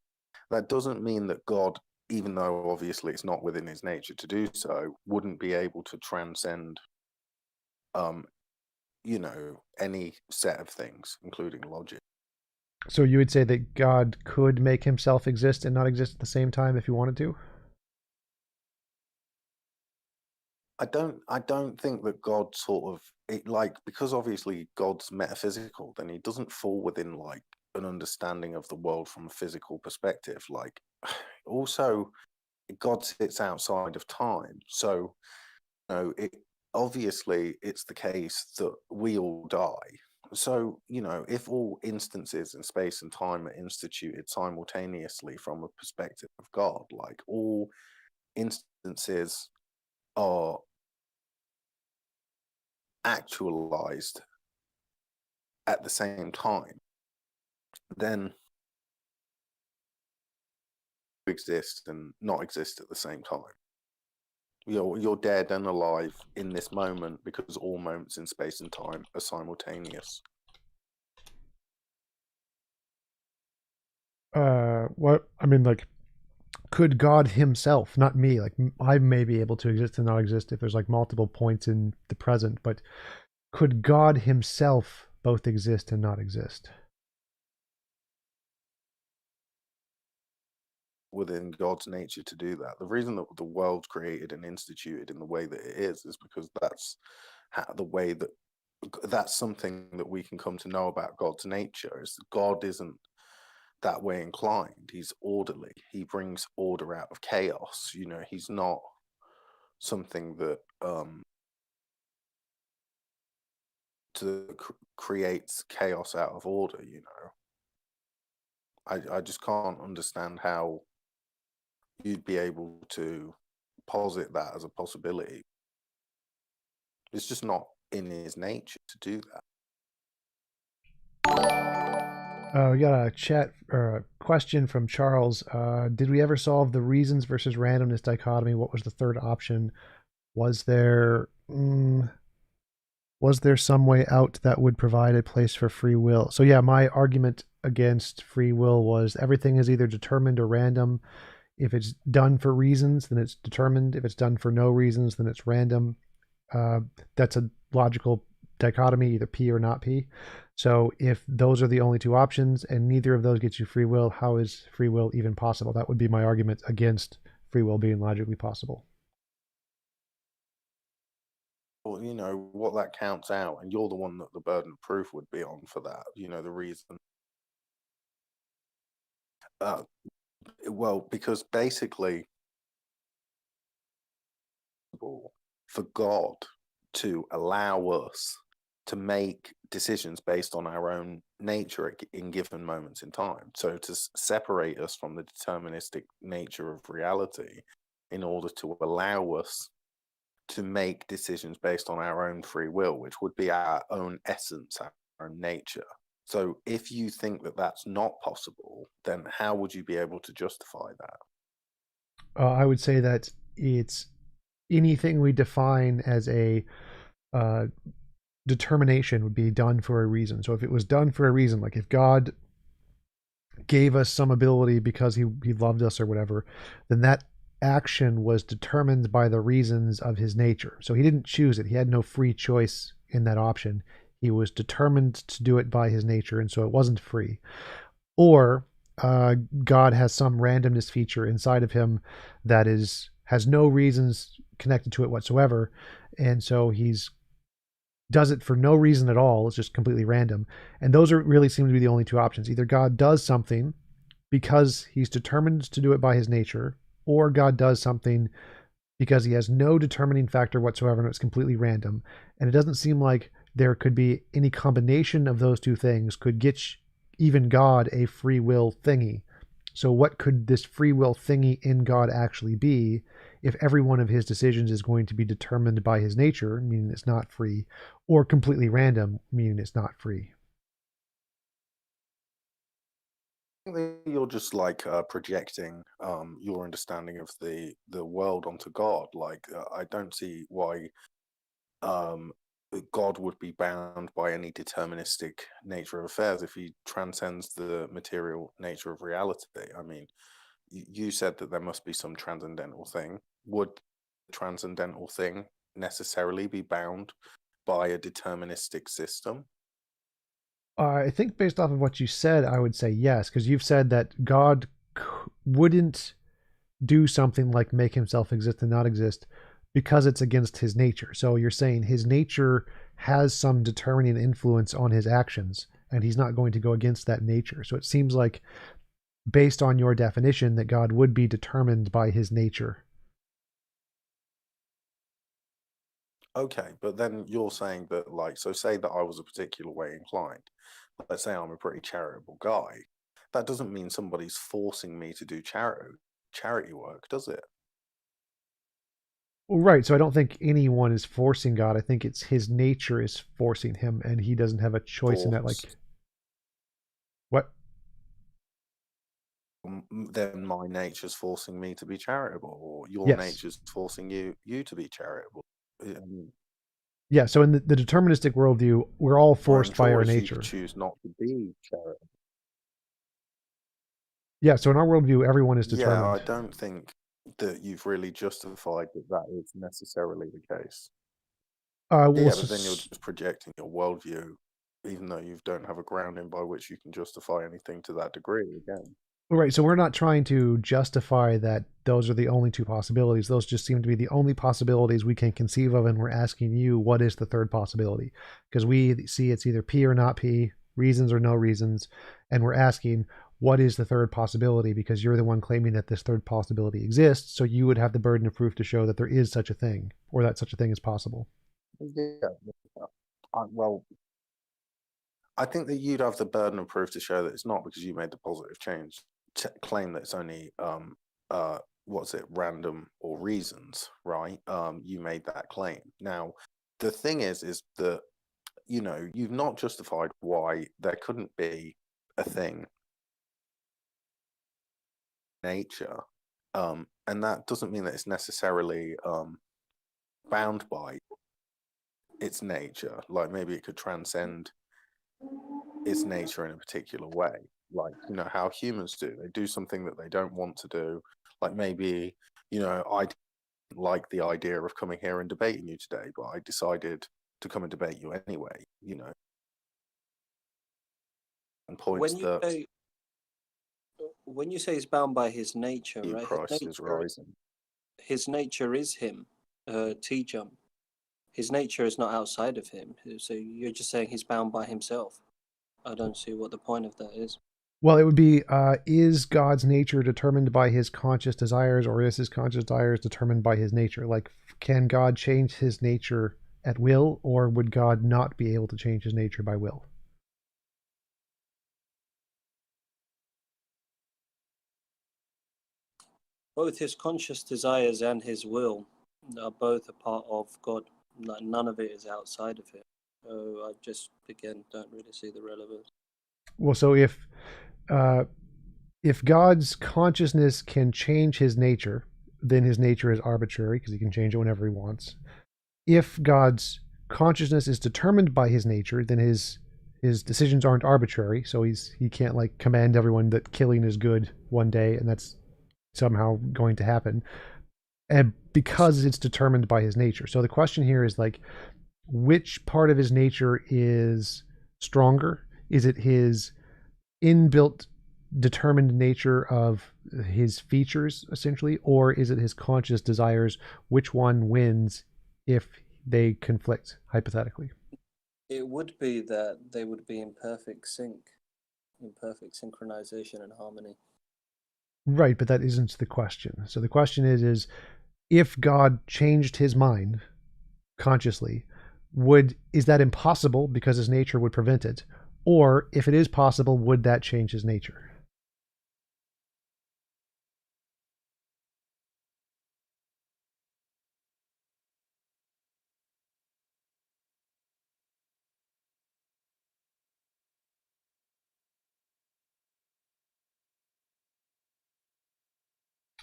that doesn't mean that God, even though obviously it's not within his nature to do so, wouldn't be able to transcend any set of things, including logic. So you would say that God could make himself exist and not exist at the same time if he wanted to? I don't think that God sort of because obviously God's metaphysical, then he doesn't fall within like an understanding of the world from a physical perspective. Like also God sits outside of time. So obviously it's the case that we all die. So, if all instances in space and time are instituted simultaneously from a perspective of God, like all instances are actualized at the same time, then exist and not exist at the same time. You're dead and alive in this moment because all moments in space and time are simultaneous. What I mean, like, could God himself, not me, like I may be able to exist and not exist if there's like multiple points in the present, but could God himself both exist and not exist? Within God's nature to do that. The reason that the world's created and instituted in the way that it is because that's that's something that we can come to know about God's nature, is that God isn't that way inclined. He's orderly. He brings order out of chaos. He's not something that creates chaos out of order. I just can't understand how you'd be able to posit that as a possibility. It's just not in his nature to do that. We got a chat or a question from Charles. Did we ever solve the reasons versus randomness dichotomy? What was the third option? Was there some way out that would provide a place for free will? So yeah, my argument against free will was everything is either determined or random. If it's done for reasons, then it's determined. If it's done for no reasons, then it's random. That's a logical dichotomy, either P or not P. So if those are the only two options and neither of those gets you free will, how is free will even possible? That would be my argument against free will being logically possible. Well, you know, what that counts out, and you're the one that the burden of proof would be on for that, you know, the reason. Well, because basically, for God to allow us to make decisions based on our own nature in given moments in time. So to separate us from the deterministic nature of reality in order to allow us to make decisions based on our own free will, which would be our own essence, our own nature. So if you think that that's not possible, then how would you be able to justify that? I would say that it's anything we define as a determination would be done for a reason. So if it was done for a reason, like if God gave us some ability because he loved us or whatever, then that action was determined by the reasons of his nature. So he didn't choose it. He had no free choice in that option. He was determined to do it by his nature, and so it wasn't free. Or God has some randomness feature inside of him that has no reasons connected to it whatsoever, and so he's does it for no reason at all. It's just completely random. And those really seem to be the only two options. Either God does something because he's determined to do it by his nature, or God does something because he has no determining factor whatsoever and it's completely random. And it doesn't seem like there could be any combination of those two things could get even God a free will thingy. So what could this free will thingy in God actually be if every one of his decisions is going to be determined by his nature, meaning it's not free, or completely random, meaning it's not free? I think that you're just like projecting your understanding of the world onto God. Like I don't see why God would be bound by any deterministic nature of affairs if he transcends the material nature of reality. I mean, you said that there must be some transcendental thing. Would the transcendental thing necessarily be bound by a deterministic system? I think based off of what you said, I would say yes, because you've said that God wouldn't do something like make himself exist and not exist because it's against his nature. So you're saying his nature has some determining influence on his actions, and he's not going to go against that nature. So it seems like, based on your definition, that God would be determined by his nature. Okay, but then you're saying that, like, so say that I was a particular way inclined. Let's say I'm a pretty charitable guy. That doesn't mean somebody's forcing me to do charity work, does it? Well, right. So I don't think anyone is forcing God. I think it's his nature is forcing him, and he doesn't have a choice in that. Like, what? Then my nature's forcing me to be charitable, or your Yes. nature's forcing you to be charitable. Yeah. So in the deterministic worldview, we're all forced by our nature. You choose not to be charitable. Yeah. So in our worldview, everyone is determined. Yeah, I don't think that you've really justified that is necessarily the case. Well, yeah, but then you're just projecting your worldview, even though you don't have a grounding by which you can justify anything to that degree again. Right. So we're not trying to justify that those are the only two possibilities. Those just seem to be the only possibilities we can conceive of. And we're asking you, what is the third possibility? Because we see it's either P or not P, reasons or no reasons. And we're asking, what is the third possibility? Because you're the one claiming that this third possibility exists. So you would have the burden of proof to show that there is such a thing, or that such a thing is possible. Yeah. Well, I think that you'd have the burden of proof to show that it's not, because you made the positive change claim that it's only what's it, random or reasons, right? You made that claim. Now the thing is that, you know, you've not justified why there couldn't be a thing, nature, and that doesn't mean that it's necessarily bound by its nature. Like maybe it could transcend its nature in a particular way, like, you know, how humans do. They do something that they don't want to do. Like maybe, you know, I didn't like the idea of coming here and debating you today, but I decided to come and debate you anyway, you know. And points that when you say he's bound by his nature, right? Christ is rising. His nature is him, TJump. His nature is not outside of him. So you're just saying he's bound by himself. I don't see what the point of that is. Well, it would be, is God's nature determined by his conscious desires, or is his conscious desires determined by his nature? Like, can God change his nature at will, or would God not be able to change his nature by will? Both his conscious desires and his will are both a part of God. Like, none of it is outside of him. So I just, again, don't really see the relevance. Well, so if God's consciousness can change his nature, then his nature is arbitrary because he can change it whenever he wants. If God's consciousness is determined by his nature, then his decisions aren't arbitrary. So he can't like command everyone that killing is good one day and that's somehow going to happen. And because it's determined by his nature. So the question here is like, which part of his nature is stronger? Is it his inbuilt determined nature of his features essentially, or is it his conscious desires? Which one wins if they conflict hypothetically? It would be that they would be in perfect sync, in perfect synchronization and harmony. Right, but that isn't the question. So the question is if God changed his mind consciously, is that impossible because his nature would prevent it? Or if it is possible, would that change his nature?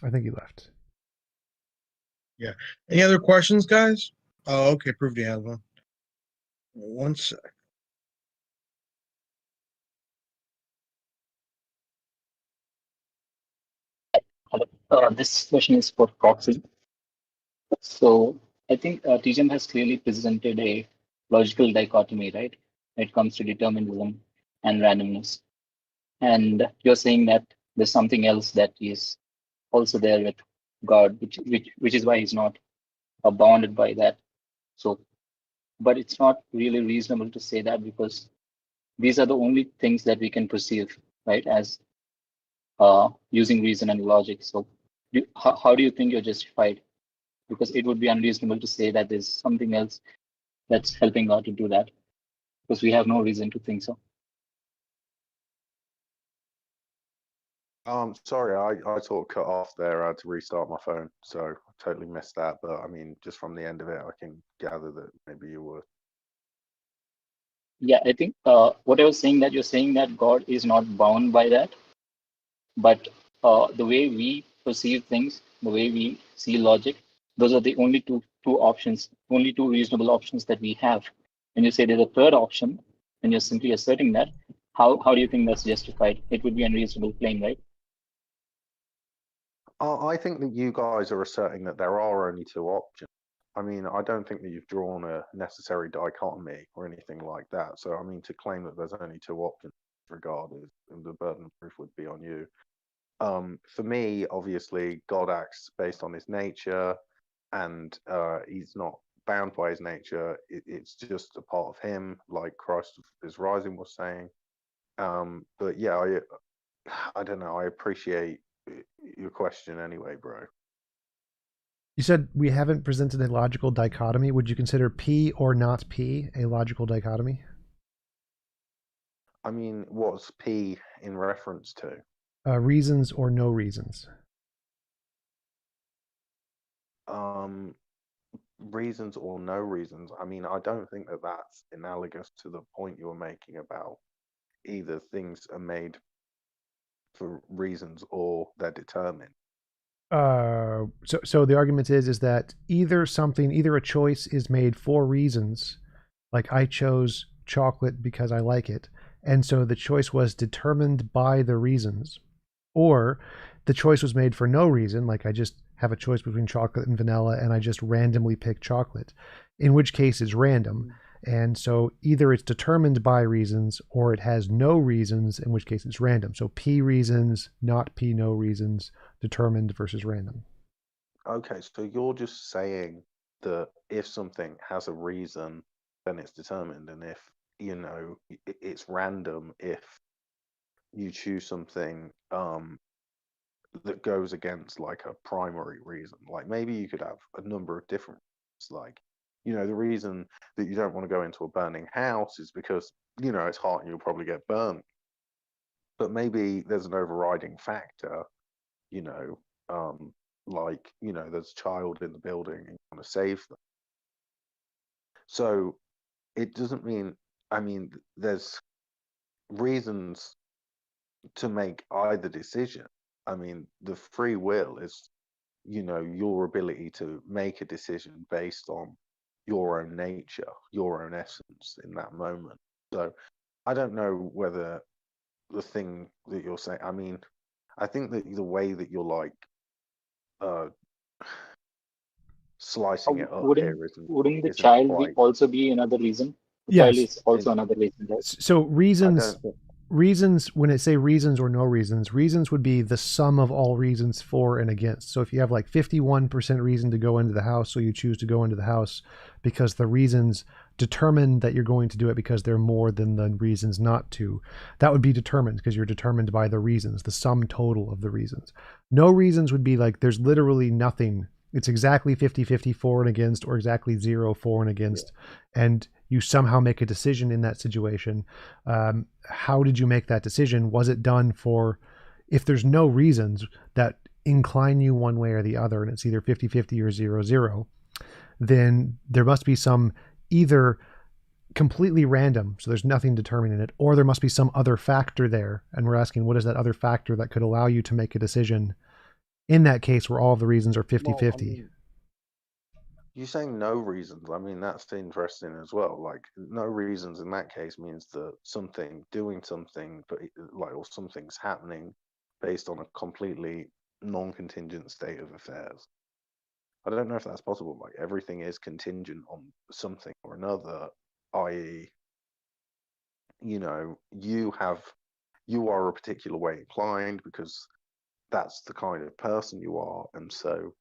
I think he left. Yeah. Any other questions, guys? Oh, okay. Prove you have one. One sec. This question is for Foxy. So I think TJump has clearly presented a logical dichotomy, right? When it comes to determinism and randomness. And you're saying that there's something else that is also there with God, which is why he's not bounded by that. So, but it's not really reasonable to say that because these are the only things that we can perceive, right? As using reason and logic. So how do you think you're justified? Because it would be unreasonable to say that there's something else that's helping God to do that, because we have no reason to think so. Sorry, I sort of cut off there. I had to restart my phone, so I totally missed that. But I mean, just from the end of it, I can gather that maybe you were. Yeah, I think what I was saying, that you're saying that God is not bound by that, but the way we perceive things, the way we see logic, those are the only two options, only two reasonable options that we have. When you say there's a third option, and you're simply asserting that, how do you think that's justified? It would be unreasonable claim, right? I think that you guys are asserting that there are only two options. I mean, I don't think that you've drawn a necessary dichotomy or anything like that. So, I mean, to claim that there's only two options regarded, the burden of proof would be on you. For me, obviously, God acts based on his nature, and he's not bound by his nature. It's just a part of him, like Christ is rising was saying. But yeah, I don't know. I appreciate your question anyway, bro. You said we haven't presented a logical dichotomy. Would you consider P or not P a logical dichotomy? I mean, what's P in reference to? Reasons or no reasons? reasons or no reasons, I mean, I don't think that that's analogous to the point you were making about either things are made for reasons or they're determined. So the argument is that either a choice is made for reasons, like I chose chocolate because I like it, and so the choice was determined by the reasons, or the choice was made for no reason, like I just have a choice between chocolate and vanilla and I just randomly pick chocolate, in which case it's random. And so either it's determined by reasons or it has no reasons, in which case it's random. So P reasons, not P no reasons, determined versus random. Okay, so you're just saying that if something has a reason, then it's determined, and if, you know, it's random if you choose something that goes against like a primary reason. Like maybe you could have a number of different reasons. Like, you know, the reason that you don't want to go into a burning house is because, you know, it's hot and you'll probably get burnt. But maybe there's an overriding factor, you know, like, you know, there's a child in the building and you want to save them. So it doesn't mean, I mean, there's reasons to make either decision. I mean, the free will is, you know, your ability to make a decision based on your own nature, your own essence in that moment. So I don't know whether the thing that you're saying, I mean, I think that the way that you're like slicing it up here Wouldn't the isn't child quite. also be another reason? The Yes. child is also another reason, right? So reasons, when I say reasons or no reasons, reasons would be the sum of all reasons for and against. So if you have like 51% reason to go into the house, so you choose to go into the house because the reasons determine that you're going to do it because they're more than the reasons not to, that would be determined because you're determined by the reasons, the sum total of the reasons. No reasons would be like there's literally nothing. It's exactly 50-50 for and against, or exactly 0 for and against. Yeah. And you somehow make a decision in that situation. How did you make that decision? Was it done for, if there's no reasons that incline you one way or the other, and it's either 50-50 or 0-0, then there must be some either completely random, so there's nothing determining it, or there must be some other factor there. And we're asking, what is that other factor that could allow you to make a decision in that case where all of the reasons are 50-50? Well, I mean, you're saying no reasons. I mean, that's interesting as well. Like, no reasons in that case means that something doing something, but like, or something's happening based on a completely non-contingent state of affairs. I don't know if that's possible. Like, everything is contingent on something or another, i.e., you know, you are a particular way inclined because that's the kind of person you are, and so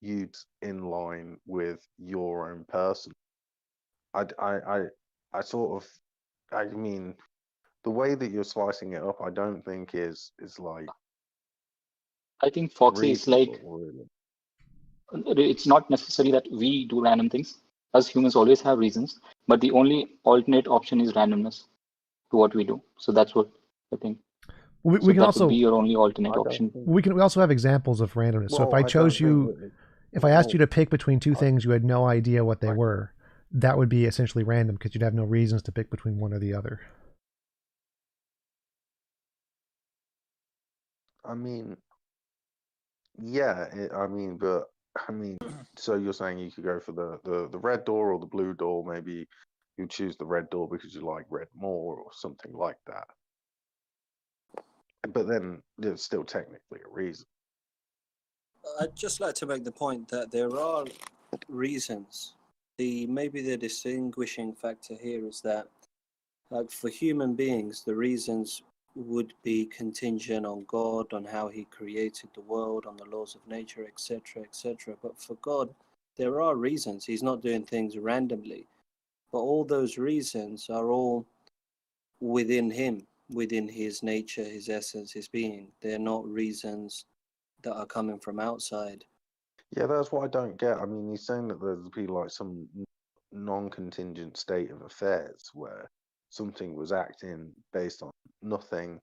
you'd in line with your own person. I sort of, I mean, the way that you're slicing it up, I don't think is like. I think Foxy is like, really. It's not necessary that we do random things. Us humans always have reasons, but the only alternate option is randomness to what we do. So that's what I think. We can that also would be your only alternate option. We also have examples of randomness. Well, so if I chose you, if I asked you to pick between two things, you had no idea what they were, that would be essentially random because you'd have no reasons to pick between one or the other. I mean, yeah, so you're saying you could go for the red door or the blue door, maybe you choose the red door because you like red more or something like that. But then there's still technically a reason. I'd just like to make the point that there are reasons. Maybe the distinguishing factor here is that, like, for human beings, the reasons would be contingent on God, on how he created the world, on the laws of nature, etc., etc. But for God, there are reasons. He's not doing things randomly. But all those reasons are all within him, within his nature, his essence, his being. They're not reasons that are coming from outside. Yeah, that's what I don't get. I mean, he's saying that there'd be like some non-contingent state of affairs where something was acting based on nothing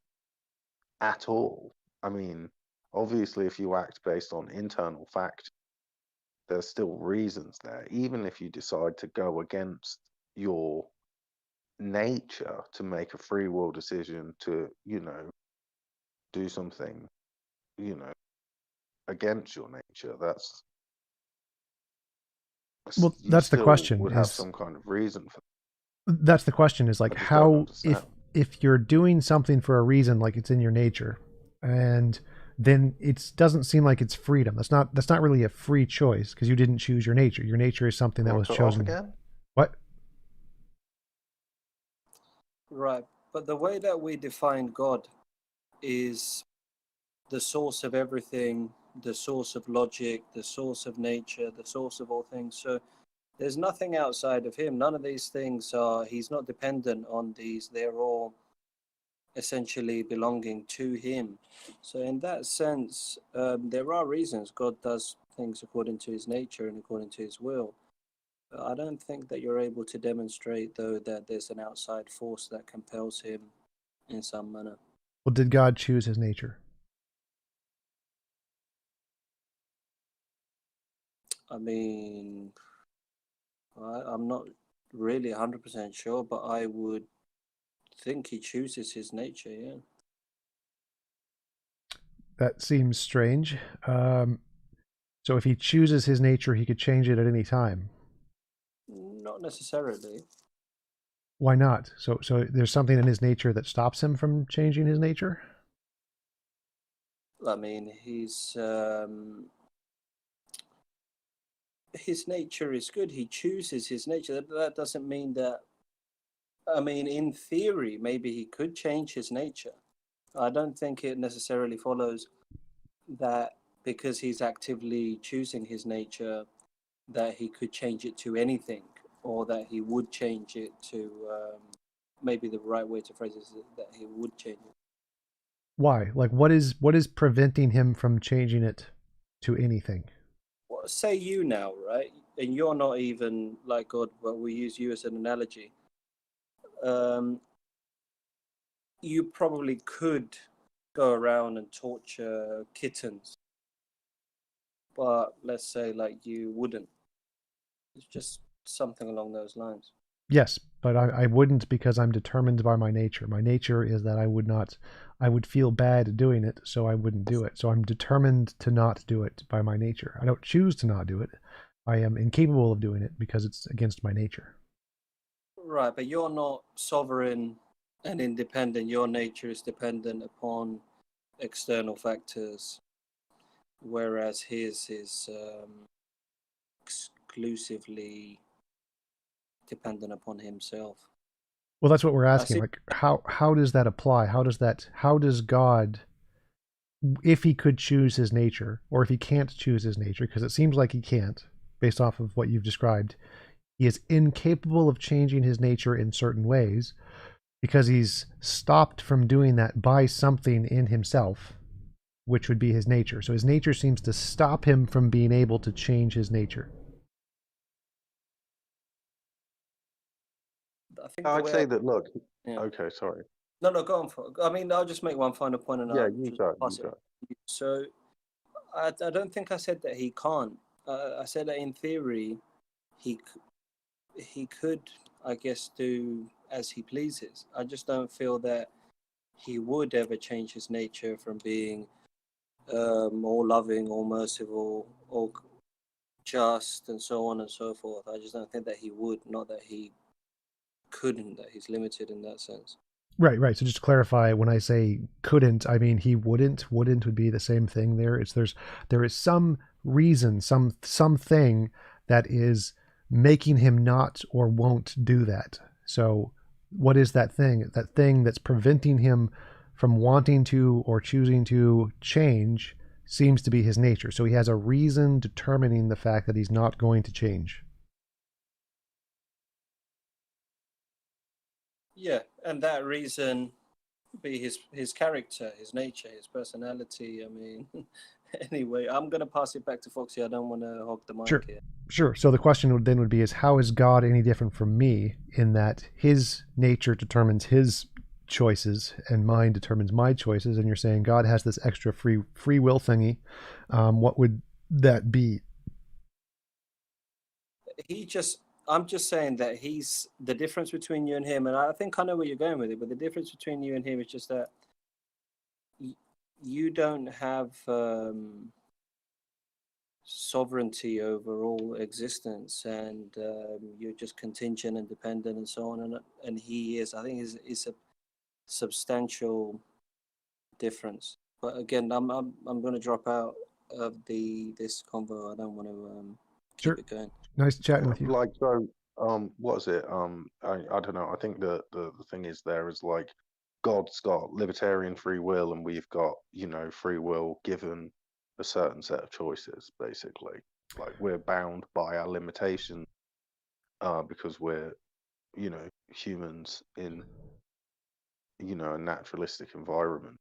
at all. I mean, obviously, if you act based on internal fact, there's still reasons there, even if you decide to go against your nature to make a free will decision to, do something, against your nature. Well, You that's the still question. would have some kind of reason for. That's the question. Is like I just don't how understand. if you're doing something for a reason, like it's in your nature, and then it doesn't seem like it's freedom. That's not really a free choice because you didn't choose your nature. Your nature is something that Want was to cut off chosen. again? What? Right. But the way that we define God is the source of everything, the source of logic, the source of nature, the source of all things. So there's nothing outside of him. None of these things he's not dependent on these. They're all essentially belonging to him. So in that sense, there are reasons God does things according to his nature and according to his will. But I don't think that you're able to demonstrate, though, that there's an outside force that compels him in some manner. Well, did God choose his nature? I mean, I'm not really 100% sure, but I would think he chooses his nature, yeah. That seems strange. So if he chooses his nature, he could change it at any time. Not necessarily. Why not? So there's something in his nature that stops him from changing his nature? I mean, his nature is good. He chooses his nature. That doesn't mean that. I mean, in theory, maybe he could change his nature. I don't think it necessarily follows that because he's actively choosing his nature, that he could change it to anything, or that he would change it to. Maybe the right way to phrase it is that he would change it. Why? Like, what is preventing him from changing it to anything? Well, say you now, right? And you're not even like God, but we use you as an analogy. You probably could go around and torture kittens, but let's say like you wouldn't. It's just something along those lines. Yes, but I wouldn't because I'm determined by my nature. My nature is that I would feel bad doing it, so I wouldn't do it. So I'm determined to not do it by my nature. I don't choose to not do it. I am incapable of doing it because it's against my nature. Right, but you're not sovereign and independent. Your nature is dependent upon external factors, whereas his is exclusively dependent upon himself. Well, that's what we're asking. Like, how does that apply? How does God, if he could choose his nature, or if he can't choose his nature, because it seems like he can't, based off of what you've described, he is incapable of changing his nature in certain ways because he's stopped from doing that by something in himself, which would be his nature. So his nature seems to stop him from being able to change his nature. I think I'd say that. Look. Yeah. Okay, sorry. No, go on. I mean, I'll just make one final point and I'll You just go. pass it. So, I don't think I said that he can't. I said that in theory, he could, I guess, do as he pleases. I just don't feel that he would ever change his nature from being all loving, all merciful, all just, and so on and so forth. I just don't think that he would. Not that he couldn't. That he's limited in that sense. Right. So just to clarify, when I say couldn't, I mean he wouldn't. Wouldn't would be the same thing there. There is some reason, something that is making him not or won't do that. So what is that thing? That thing that's preventing him from wanting to or choosing to change seems to be his nature. So he has a reason determining the fact that he's not going to change. Yeah, and that reason be his character, his nature, his personality. I mean, anyway, I'm gonna pass it back to Foxy. I don't want to hog the mic here. Sure. So the question would be is how is God any different from me in that his nature determines his choices and mine determines my choices? And you're saying God has this extra free will thingy. What would that be? I'm just saying that he's the difference between you and him, and I think I know where you're going with it, but the difference between you and him is just that you don't have sovereignty over all existence, and you're just contingent and dependent and so on, and he is. I think is a substantial difference. But again, I'm going to drop out of this convo. I don't want to keep it going. Nice chatting with you. Like, so, what is it? I don't know. I think the thing is there is like God's got libertarian free will, and we've got, you know, free will given a certain set of choices, basically. Like, we're bound by our limitations because we're, you know, humans in, you know, a naturalistic environment.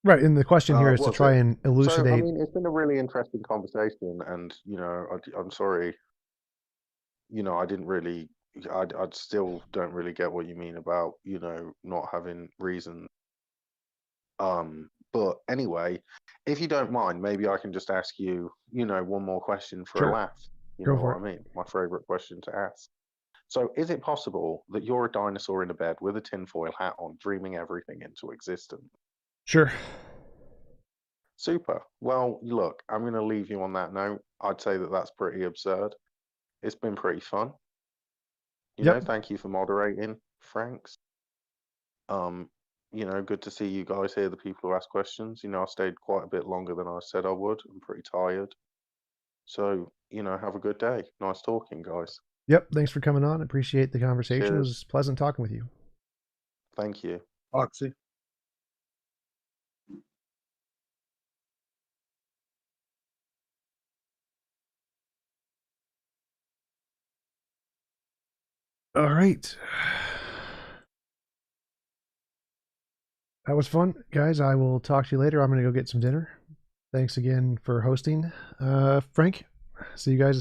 Right, and the question here is to try and elucidate. So, I mean, it's been a really interesting conversation, and, you know, I'm sorry, you know, I didn't really, I still don't really get what you mean about, you know, not having reason. But anyway, if you don't mind, maybe I can just ask you, you know, one more question for a laugh. You know what I mean? My favorite question to ask. So, is it possible that you're a dinosaur in a bed with a tinfoil hat on, dreaming everything into existence? Sure. Super. Well, look, I'm going to leave you on that note. I'd say that that's pretty absurd. It's been pretty fun. You know, thank you for moderating, Franks. You know, good to see you guys here, the people who ask questions. You know, I stayed quite a bit longer than I said I would. I'm pretty tired. So, you know, have a good day. Nice talking, guys. Yep. Thanks for coming on. Appreciate the conversation. Cheers. It was pleasant talking with you. Thank you. Foxy. All right. That was fun, guys. I will talk to you later. I'm going to go get some dinner. Thanks again for hosting. Frank, see you guys